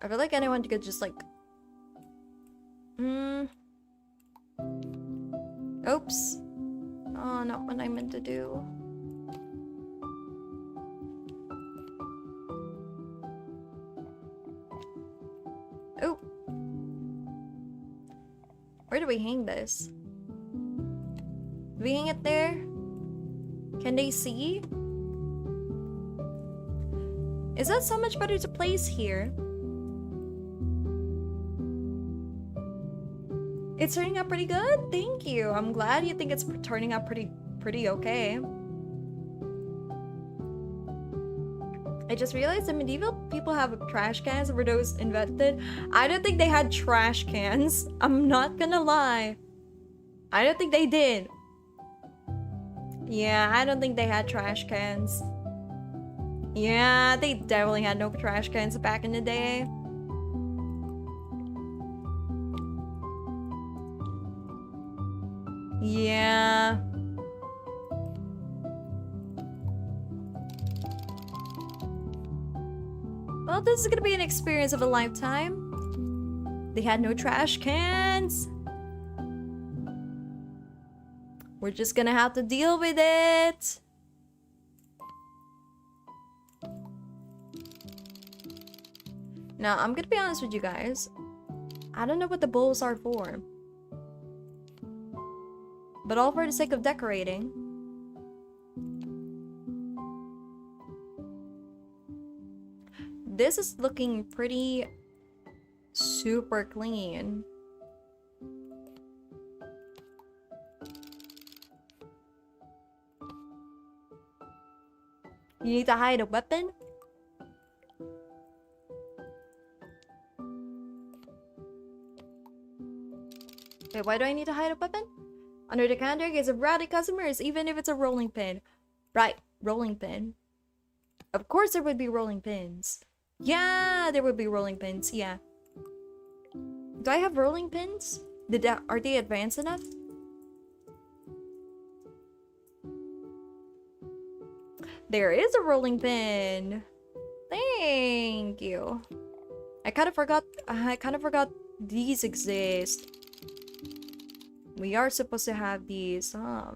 I feel like anyone could just like... Oops. Oh, not what I meant to do. Oh. Where do we hang this? Do we hang it there? Can they see? Is that so much better to place here? It's turning out pretty good? Thank you. I'm glad you think it's turning out pretty okay. I just realized that medieval people have trash cans were those invented. I don't think they had trash cans. I'm not gonna lie. I don't think they did. Yeah, I don't think they had trash cans. Yeah, they definitely had no trash cans back in the day. Yeah. Well, this is gonna be an experience of a lifetime. They had no trash cans. We're just gonna have to deal with it. Now, I'm gonna be honest with you guys. I don't know what the bowls are for. But all for the sake of decorating. This is looking pretty super clean. You need to hide a weapon? Wait, why do I need to hide a weapon? Under the counter is a rowdy customers, even if it's a rolling pin. Right, rolling pin. Of course there would be rolling pins. Yeah, there would be rolling pins, yeah. Do I have rolling pins? Are they advanced enough? There is a rolling pin. Thank you. I kind of forgot these exist. We are supposed to have these, huh?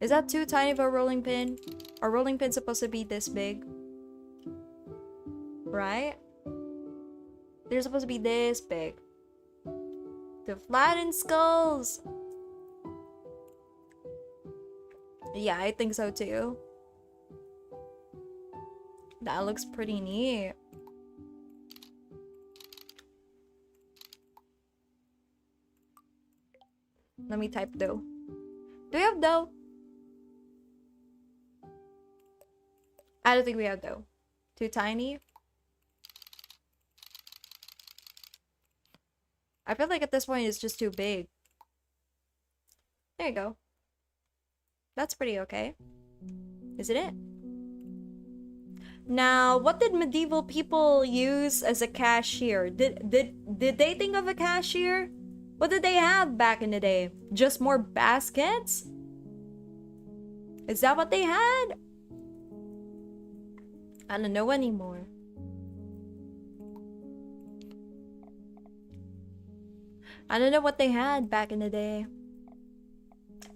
Is that too tiny of a rolling pin? Are rolling pins supposed to be this big? Right? They're supposed to be this big. To flatten skulls! Yeah, I think so too. That looks pretty neat. Let me type dough. Do we have dough? I don't think we have dough. Too tiny? I feel like at this point it's just too big. There you go. That's pretty okay. Isn't it? Now, what did medieval people use as a cashier? Did they think of a cashier? What did they have back in the day? Just more baskets? Is that what they had? I don't know anymore. I don't know what they had back in the day.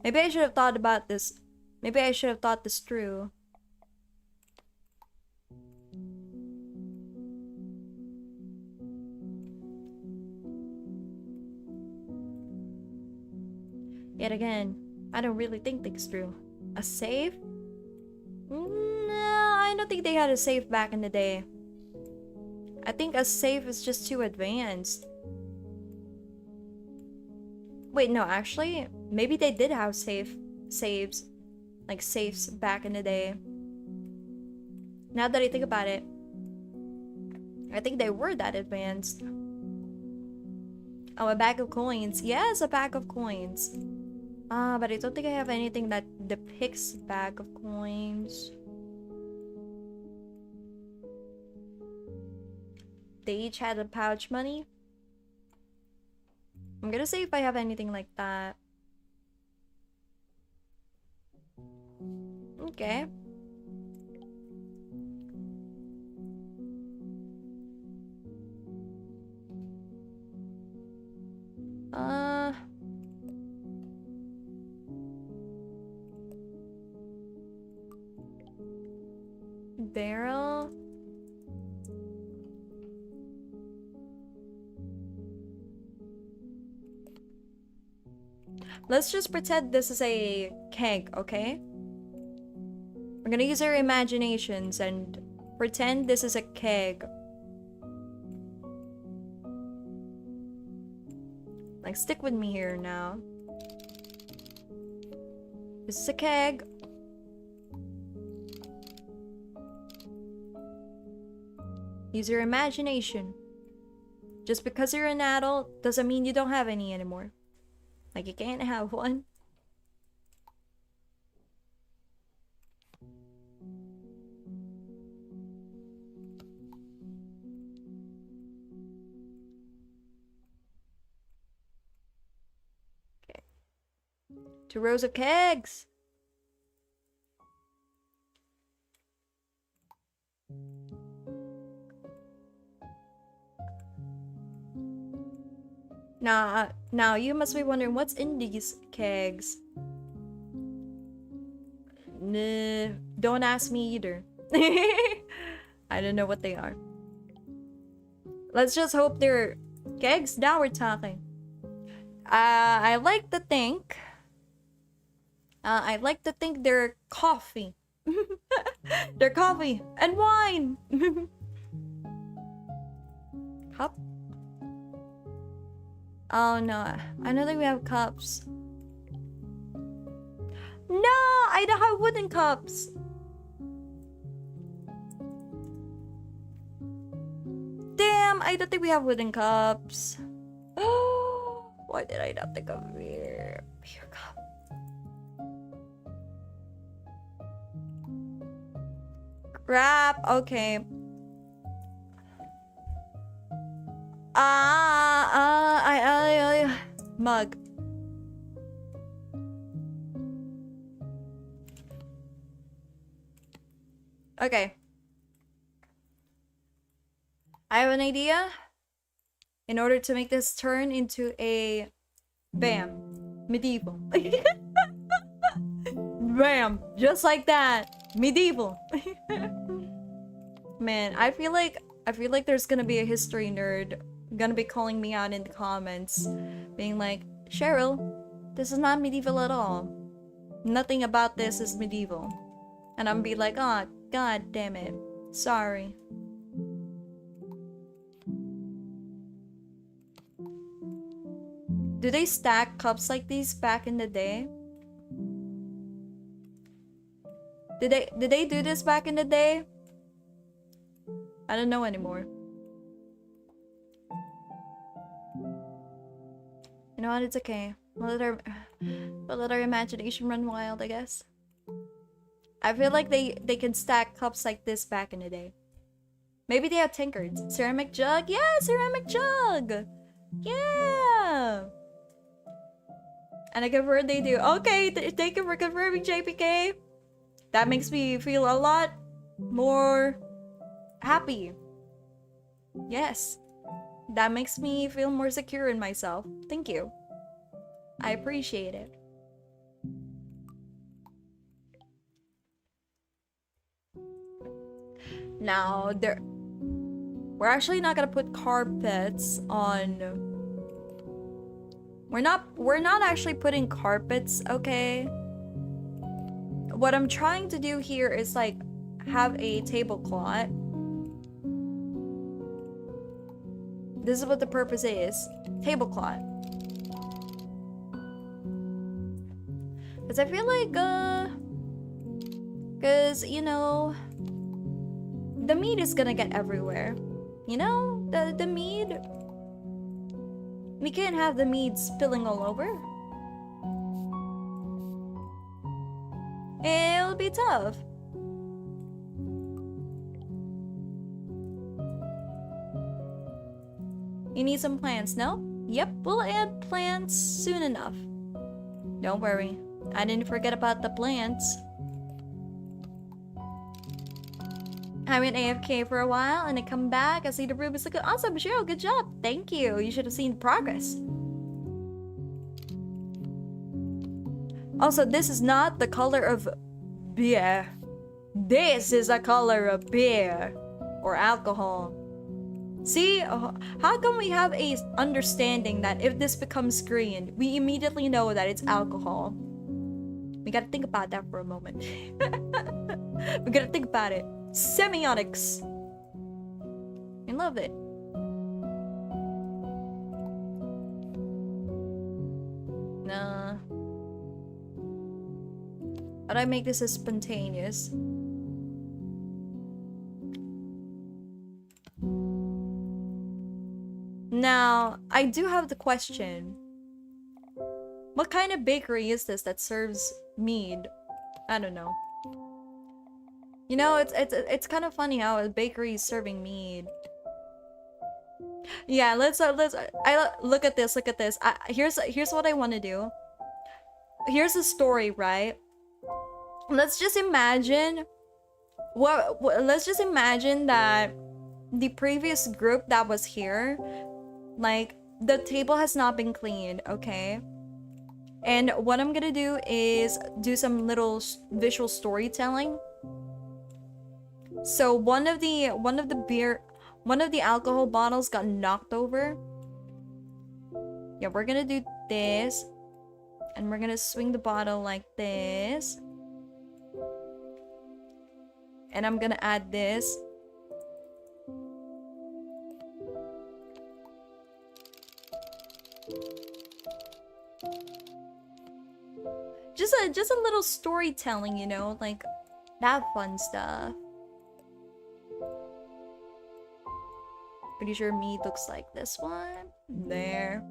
Maybe I should have thought about this. Maybe I should have thought this through. Yet again, I don't really think things through. A safe? No, I don't think they had a safe back in the day. I think a safe is just too advanced. Wait, no, actually, maybe they did have saves. Like safes back in the day. Now that I think about it, I think they were that advanced. Oh, a bag of coins. Yes, a bag of coins. But I don't think I have anything that depicts bag of coins. They each had a pouch money. I'm gonna see if I have anything like that. Okay. Barrel. Let's just pretend this is a keg, okay? We're gonna use our imaginations and pretend this is a keg. Like, stick with me here now. This is a keg. Use your imagination. Just because you're an adult doesn't mean you don't have any anymore. Like, you can't have one. Okay. 2 rows of kegs. Now you must be wondering what's in these kegs. Nah, don't ask me either. I don't know what they are. Let's just hope they're kegs. Now we're talking. I like to think they're coffee. They're coffee and wine. Cup. Oh no, I don't think we have cups. No, I don't have wooden cups. Damn, I don't think we have wooden cups. Why did I not think of beer cup? Crap, okay. Mug. Okay. I have an idea. In order to make this turn into a bam, medieval. Bam, just like that, medieval. Man, I feel like there's gonna be a history nerd gonna be calling me out in the comments, being like, Cheryl, this is not medieval at all. Nothing about this is medieval. And I'm be like, oh, god damn it. Sorry. Do they stack cups like these back in the day? Did they do this back in the day? I don't know anymore. You know what? It's okay. We'll let our imagination run wild, I guess. I feel like they can stack cups like this back in the day. Maybe they have tinkered. Ceramic jug? Yeah, ceramic jug! Yeah! And I confirm they do. Okay, thank you for confirming, JPK. That makes me feel a lot more happy. Yes. That makes me feel more secure in myself. Thank you. I appreciate it. Now, we're actually not gonna put carpets on. We're not actually putting carpets, okay? What I'm trying to do here is like have a tablecloth. This is what the purpose is. Tablecloth. Because I feel like, because, you know, the meat is gonna get everywhere. You know? The meat. We can't have the meat spilling all over. It'll be tough. You need some plants, no? Yep, we'll add plants soon enough. Don't worry, I didn't forget about the plants. I went AFK for a while and I come back. I see the room is looking awesome. Cheryl, good job. Thank you. You should have seen progress. Also, this is not the color of beer. This is a color of beer or alcohol. See, how come we have a understanding that if this becomes green, we immediately know that it's alcohol? We gotta think about that for a moment. We gotta think about it. Semiotics. I love it. Nah. But I make this as spontaneous. Now, I do have the question. What kind of bakery is this that serves mead? I don't know. You know, it's kind of funny how a bakery is serving mead. Yeah, let's look at this. Look at this. Here's what I want to do. Here's the story, right? Let's just imagine let's just imagine that the previous group that was here, like, the table has not been cleaned, okay? And what I'm gonna do is do some little visual storytelling. So one of the alcohol bottles got knocked over. Yeah, we're gonna do this. And we're gonna swing the bottle like this. And I'm gonna add this. Just a little storytelling, you know, like that fun stuff. Pretty sure meat looks like this one. There.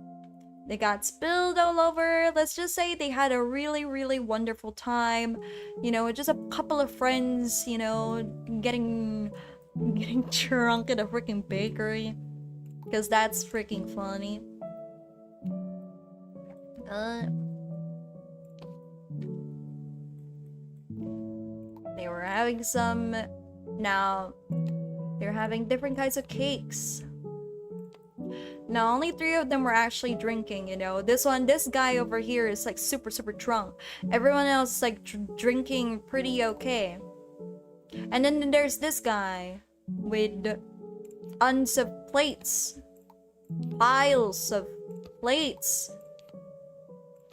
They got spilled all over. Let's just say they had a really, really wonderful time. You know, just a couple of friends, you know, getting drunk at a freaking bakery. Because that's freaking funny. They were having some... Now, they're having different kinds of cakes. Now, only 3 of them were actually drinking, you know. This guy over here is like super drunk. Everyone else is like drinking pretty okay. And then there's this guy with tons of plates. Piles of plates.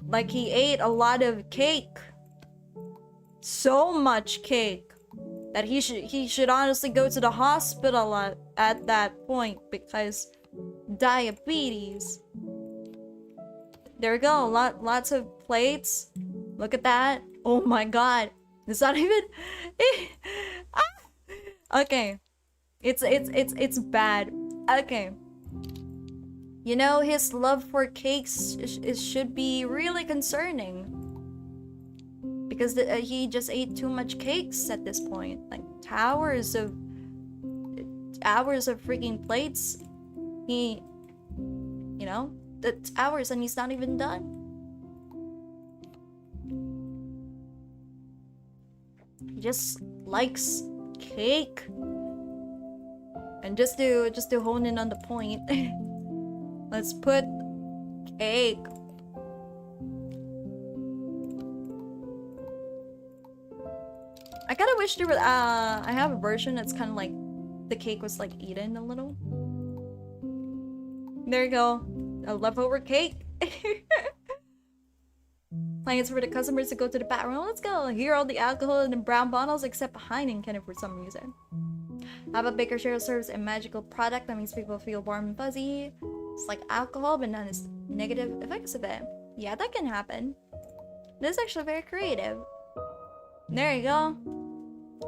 Like he ate a lot of cake. So much cake that he should honestly go to the hospital at that point because diabetes. There we go. Lots of plates. Look at that. Oh my god. It's not even. Okay. It's bad. Okay. You know, his love for cakes should be really concerning. Because he just ate too much cakes at this point. Like hours of freaking plates. He, you know, that's hours and he's not even done. He just likes cake. And just to hone in on the point, let's put cake. I kind of wish there was I have a version that's kind of like the cake was like eaten a little. There you go. A leftover cake. Plans for the customers to go to the bathroom. Let's go. Here, all the alcohol in the brown bottles except Heineken for some reason. How about Baker Cheryl serves a magical product that makes people feel warm and fuzzy? It's like alcohol, but not as negative effects of it. Yeah, that can happen. This is actually very creative. There you go.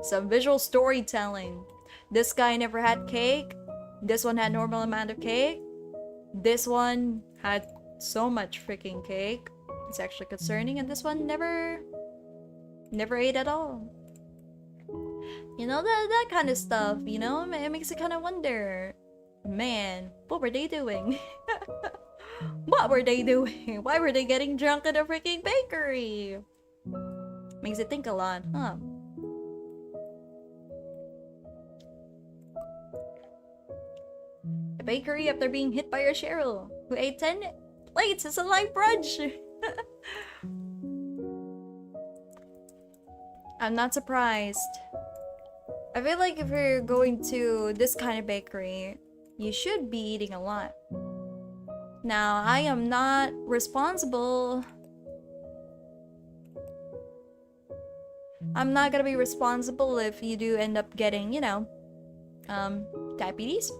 Some visual storytelling. This guy never had cake. This one had normal amount of cake. This one had so much freaking cake. It's actually concerning, and this one never ate at all. You know, that kind of stuff, you know, it makes you kind of wonder, man, what were they doing? What were they doing? Why were they getting drunk at a freaking bakery? Makes you think a lot, huh? A bakery after being hit by a Cheryl, who ate 10 plates as a light brunch. I'm not surprised. I feel like if you're going to this kind of bakery, you should be eating a lot. Now, I am not responsible. I'm not gonna be responsible if you do end up getting, you know, diabetes.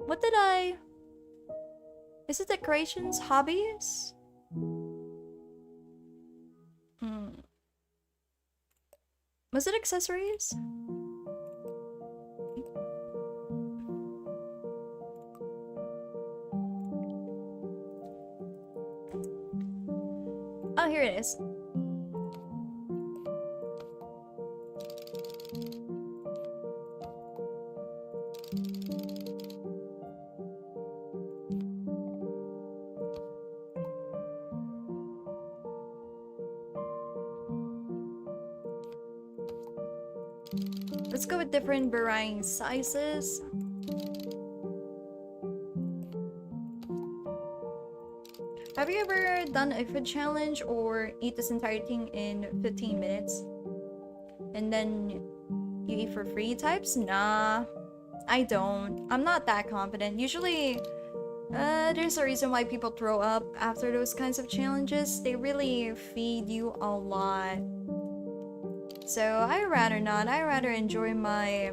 What did I... Is it decorations? Hobbies? Was it accessories? Oh, here it is. Let's go with different varying sizes. Have you ever done a food challenge or eat this entire thing in 15 minutes? And then you eat for free types? Nah, I don't. I'm not that confident. Usually, there's a reason why people throw up after those kinds of challenges. They really feed you a lot. So I rather not. I rather enjoy my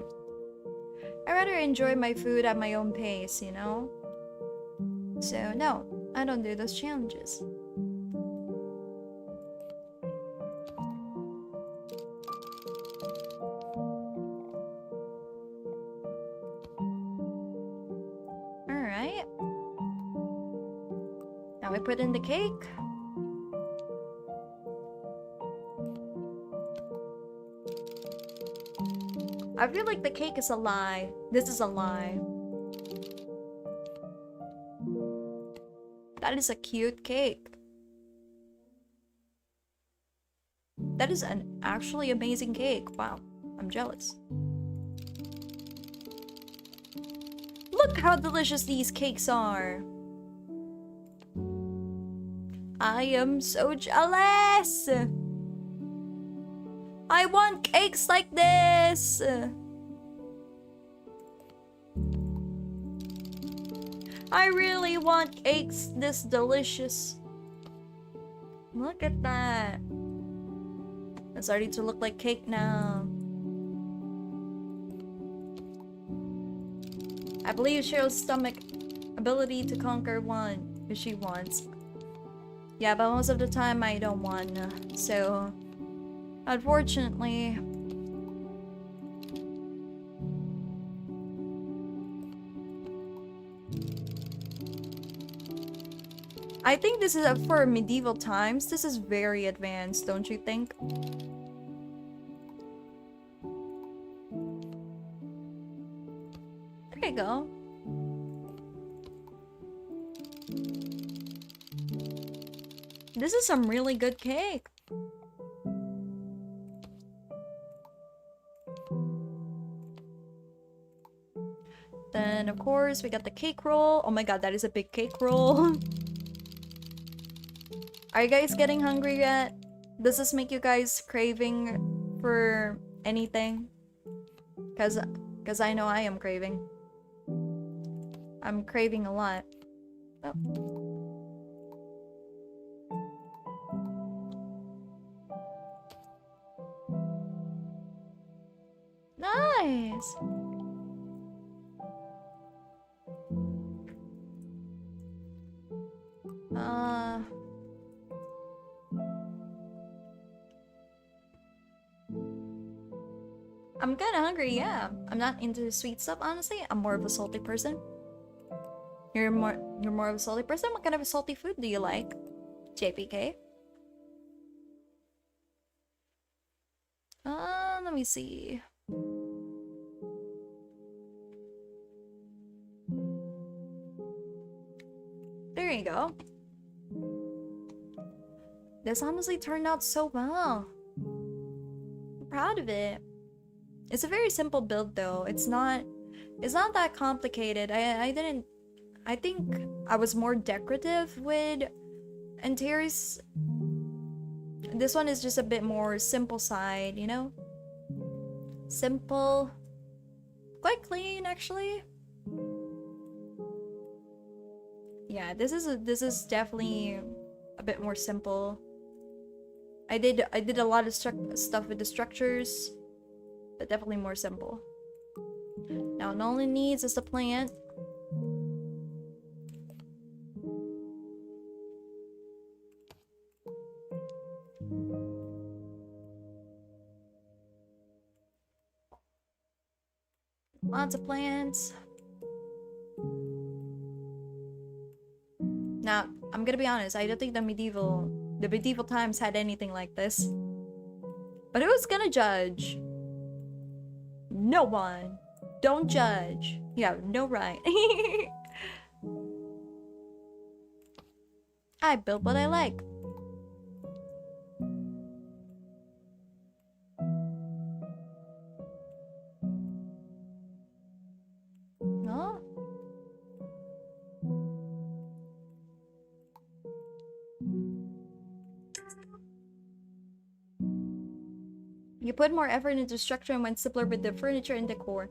food at my own pace, you know? So no, I don't do those challenges. Alright. Now we put in the cake. I feel like the cake is a lie. This is a lie. That is a cute cake. That is an actually amazing cake. Wow, I'm jealous. Look how delicious these cakes are. I am so jealous. I want cakes like this! I really want cakes this delicious. Look at that. It's starting to look like cake now. believe Cheryl's stomach ability to conquer one if she wants. Yeah, but most of the time I don't want. So, unfortunately, I think this is for medieval times. This is very advanced, don't you think? There you go. This is some really good cake. Then, of course, we got the cake roll. Oh my god, that is a big cake roll. Are you guys getting hungry yet? Does this make you guys craving for anything? Cause I know I am craving. I'm craving a lot. Oh. Nice! I'm kinda hungry, yeah. I'm not into sweet stuff, honestly. I'm more of a salty person. You're more of a salty person? What kind of a salty food do you like? JPK? Let me see. There you go. This honestly turned out so well. I'm proud of it. It's a very simple build though. It's not that complicated. I think I was more decorative with interiors. This one is just a bit more simple side, you know? Simple. Quite clean actually. Yeah, this is definitely a bit more simple. I did a lot of stuff with the structures, but definitely more simple. Now, all it needs is the plant. Lots of plants. Now, I'm gonna be honest, I don't think the medieval times had anything like this. But who's gonna judge? No one. Don't judge. You have no right. I built what I like. No? You put more effort into structure and went simpler with the furniture and decor.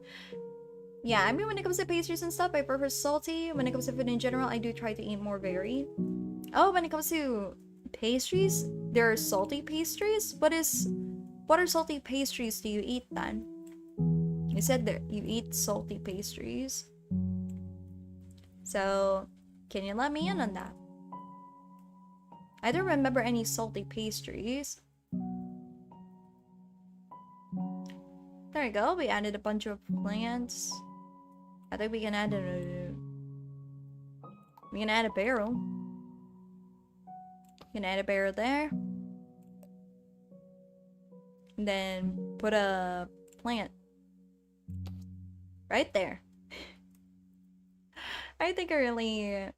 Yeah, I mean, when it comes to pastries and stuff, I prefer salty. When it comes to food in general, I do try to eat more varied. Oh, when it comes to pastries, there are salty pastries? What are salty pastries do you eat then? You said that you eat salty pastries. So, can you let me in on that? I don't remember any salty pastries. There you go, we added a bunch of plants. I think we can add a barrel. We can add a barrel there. And then put a plant right there. I think I really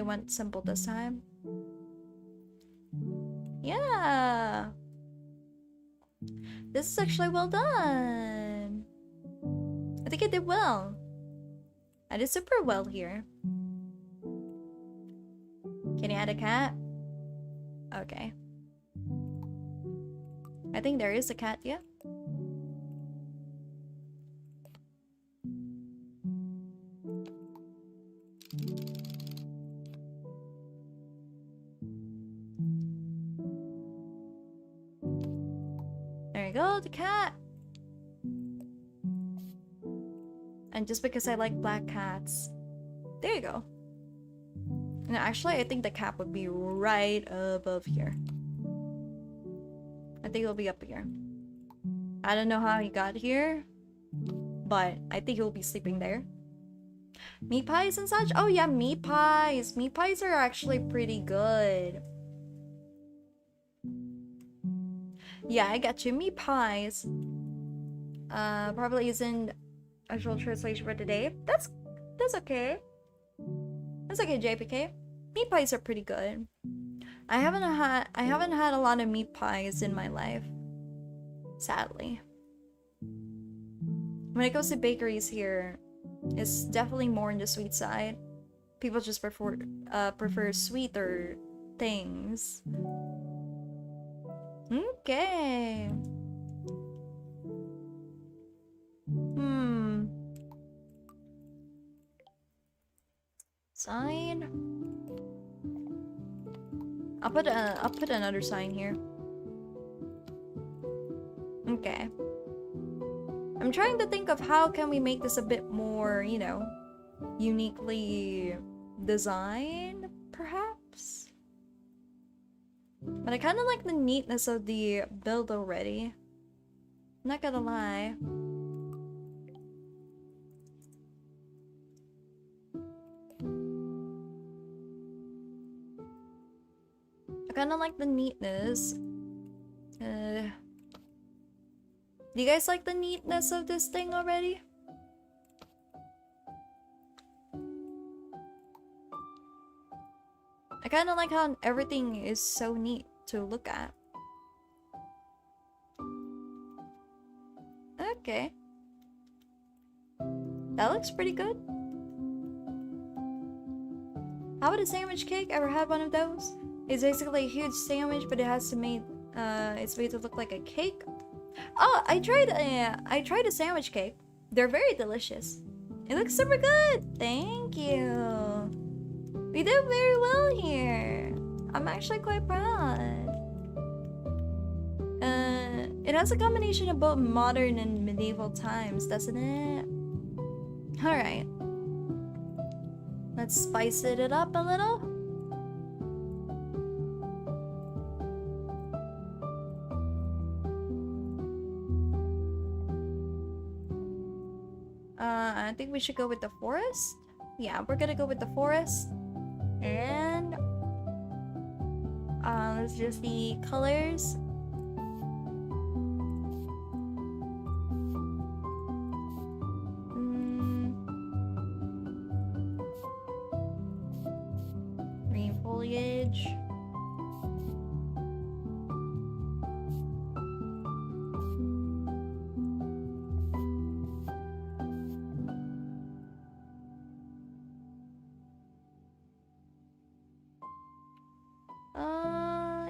went simple this time. Yeah. This is actually well done. I think I did well. I did super well here. Can you add a cat? Okay. I think there is a cat, yeah. There you go, the cat. And just because I like black cats. There you go. No, actually, I think the cat would be right above here. I think it'll be up here. I don't know how he got here, but I think he'll be sleeping there. Meat pies and such? Oh yeah, meat pies. Meat pies are actually pretty good. Yeah, I got you. Meat pies. Probably isn't actual translation for today. That's okay. That's okay, JPK. Meat pies are pretty good. I haven't had a lot of meat pies in my life, sadly. When it comes to bakeries here, it's definitely more on the sweet side. People just prefer sweeter things. Okay. Sign. I'll put another sign here. Okay. I'm trying to think of how can we make this a bit more, you know, uniquely designed, perhaps? But I kind of like the neatness of the build already. Not gonna lie. I kind of like the neatness. Do you guys like the neatness of this thing already? I kind of like how everything is so neat to look at. Okay. That looks pretty good. How about a sandwich cake? Ever had one of those? It's basically a huge sandwich, but it has to make it's made to look like a cake. Oh, I tried a sandwich cake. They're very delicious. It looks super good. Thank you. We did very well here. I'm actually quite proud. It has a combination of both modern and medieval times, doesn't it? Alright. Let's spice it up a little. I think we should go with the forest. Yeah, we're gonna go with the forest. And let's just the colors. Green foliage.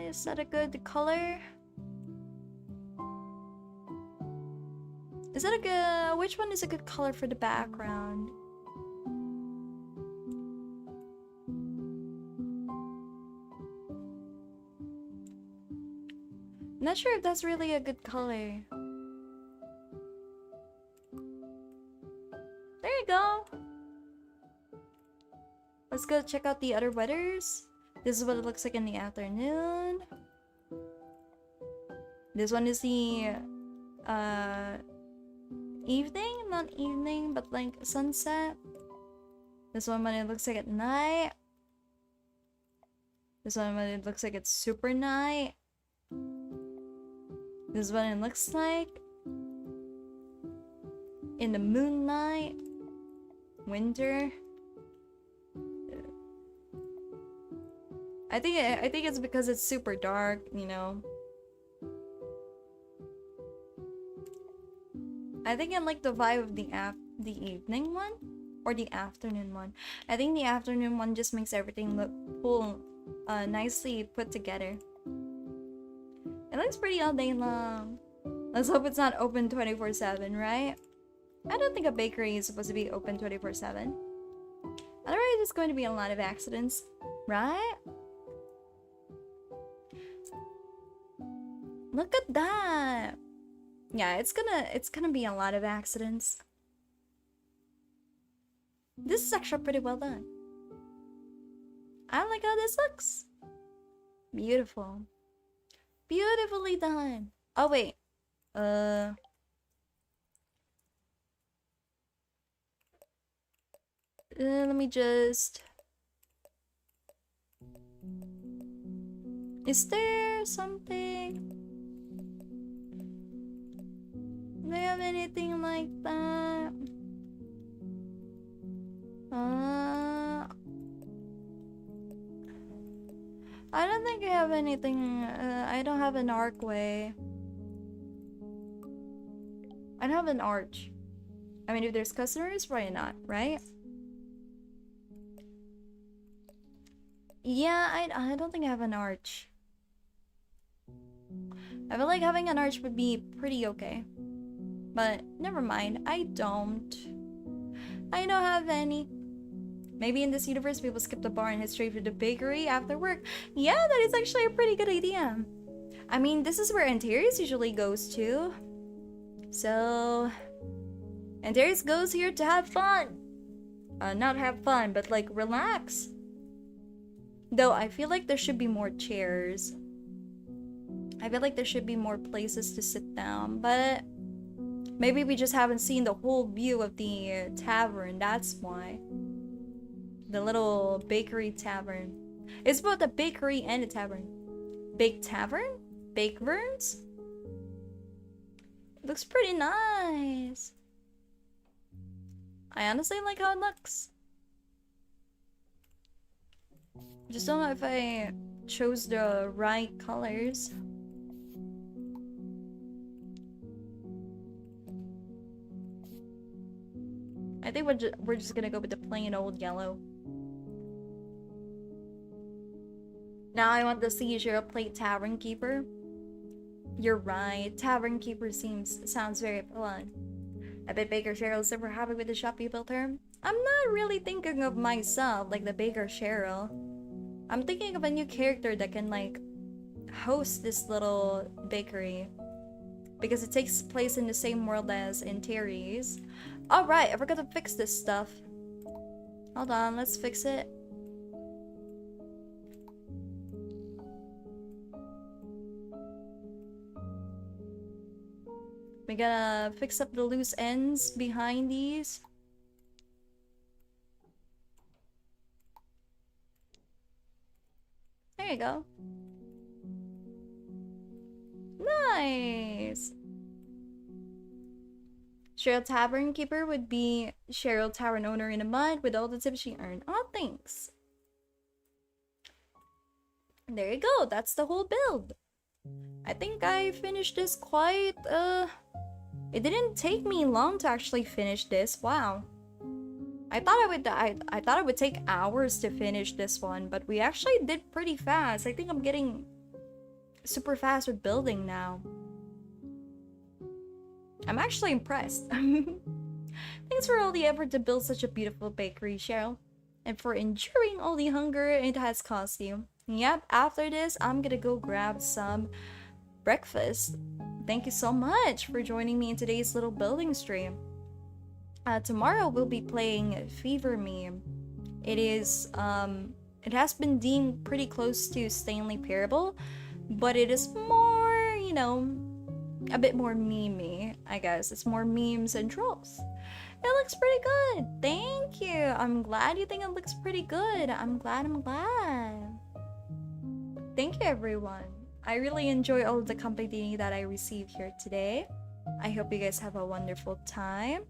Is that a good color? Is that a good... Which one is a good color for the background? I'm not sure if that's really a good color. There you go! Let's go check out the other weathers. This is what it looks like in the afternoon. This one is the evening, not evening, but like sunset. This one when it looks like at night. This one when it looks like it's super night. This is what it looks like in the moonlight. Winter. I think it's because it's super dark, you know. I think I like the vibe of the evening one or the afternoon one. I think the afternoon one just makes everything look cool, nicely put together. It looks pretty all day long. Let's hope it's not open 24/7, right? I don't think a bakery is supposed to be open 24/7. Otherwise, there's going to be a lot of accidents, right? Look at that. Yeah, it's gonna be a lot of accidents. This is actually pretty well done. I like how this looks. Beautiful. Beautifully done. Oh wait. Let me just... Is there something? Do I have anything like that? I don't think I have anything. I don't have an archway. I don't have an arch. I mean, if there's customers, why not, right? Yeah, I don't think I have an arch. I feel like having an arch would be pretty okay. But never mind, I don't. I don't have any. Maybe in this universe, people skip the bar and head straight to the bakery after work. Yeah, that is actually a pretty good idea. I mean, this is where Antares usually goes to. So... Antares goes here to have fun. Not have fun, but like relax. Though I feel like there should be more chairs. I feel like there should be more places to sit down, but... Maybe we just haven't seen the whole view of the tavern, that's why. The little bakery tavern. It's both a bakery and a tavern. Bake tavern? Bake verns? Looks pretty nice. I honestly like how it looks. Just don't know if I chose the right colors. I think we're just gonna go with the plain old yellow. Now I want the seashore plate tavern keeper. You're right. Tavern keeper sounds very fun. I bet Baker Cheryl's super happy with the shop you built her. I'm not really thinking of myself like the Baker Cheryl. I'm thinking of a new character that can like host this little bakery. Because it takes place in the same world as Antares. Alright, I forgot to fix this stuff. Hold on, let's fix it. We gotta fix up the loose ends behind these. There you go. Nice! Cheryl Tavern Keeper would be Cheryl Tavern Owner in a mud with all the tips she earned. Oh, thanks. There you go, that's the whole build. I think I finished this quite, it didn't take me long to actually finish this. Wow. I thought it would take hours to finish this one, but we actually did pretty fast. I think I'm getting super fast with building now. I'm actually impressed. Thanks for all the effort to build such a beautiful bakery, Cheryl. And for enduring all the hunger it has cost you. Yep, after this, I'm gonna go grab some breakfast. Thank you so much for joining me in today's little building stream. Tomorrow we'll be playing Fever Meme. It has been deemed pretty close to Stanley Parable, but it is more, you know, a bit more memey, I guess. It's more memes and trolls. It looks pretty good. Thank you. I'm glad you think it looks pretty good. I'm glad. Thank you, everyone. I really enjoy all of the company that I received here today. I hope you guys have a wonderful time.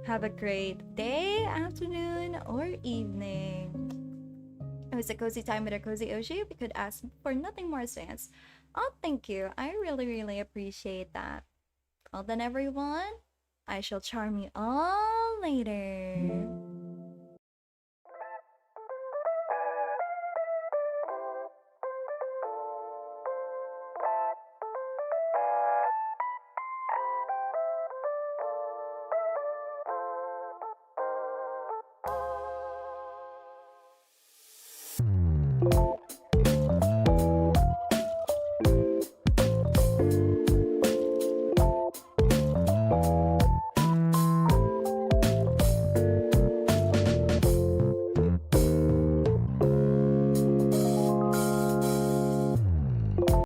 Have a great day, afternoon, or evening. It was a cozy time with a cozy Oshi. We could ask for nothing more advanced. Oh, thank you. I really appreciate that. Well then, everyone, I shall charm you all later.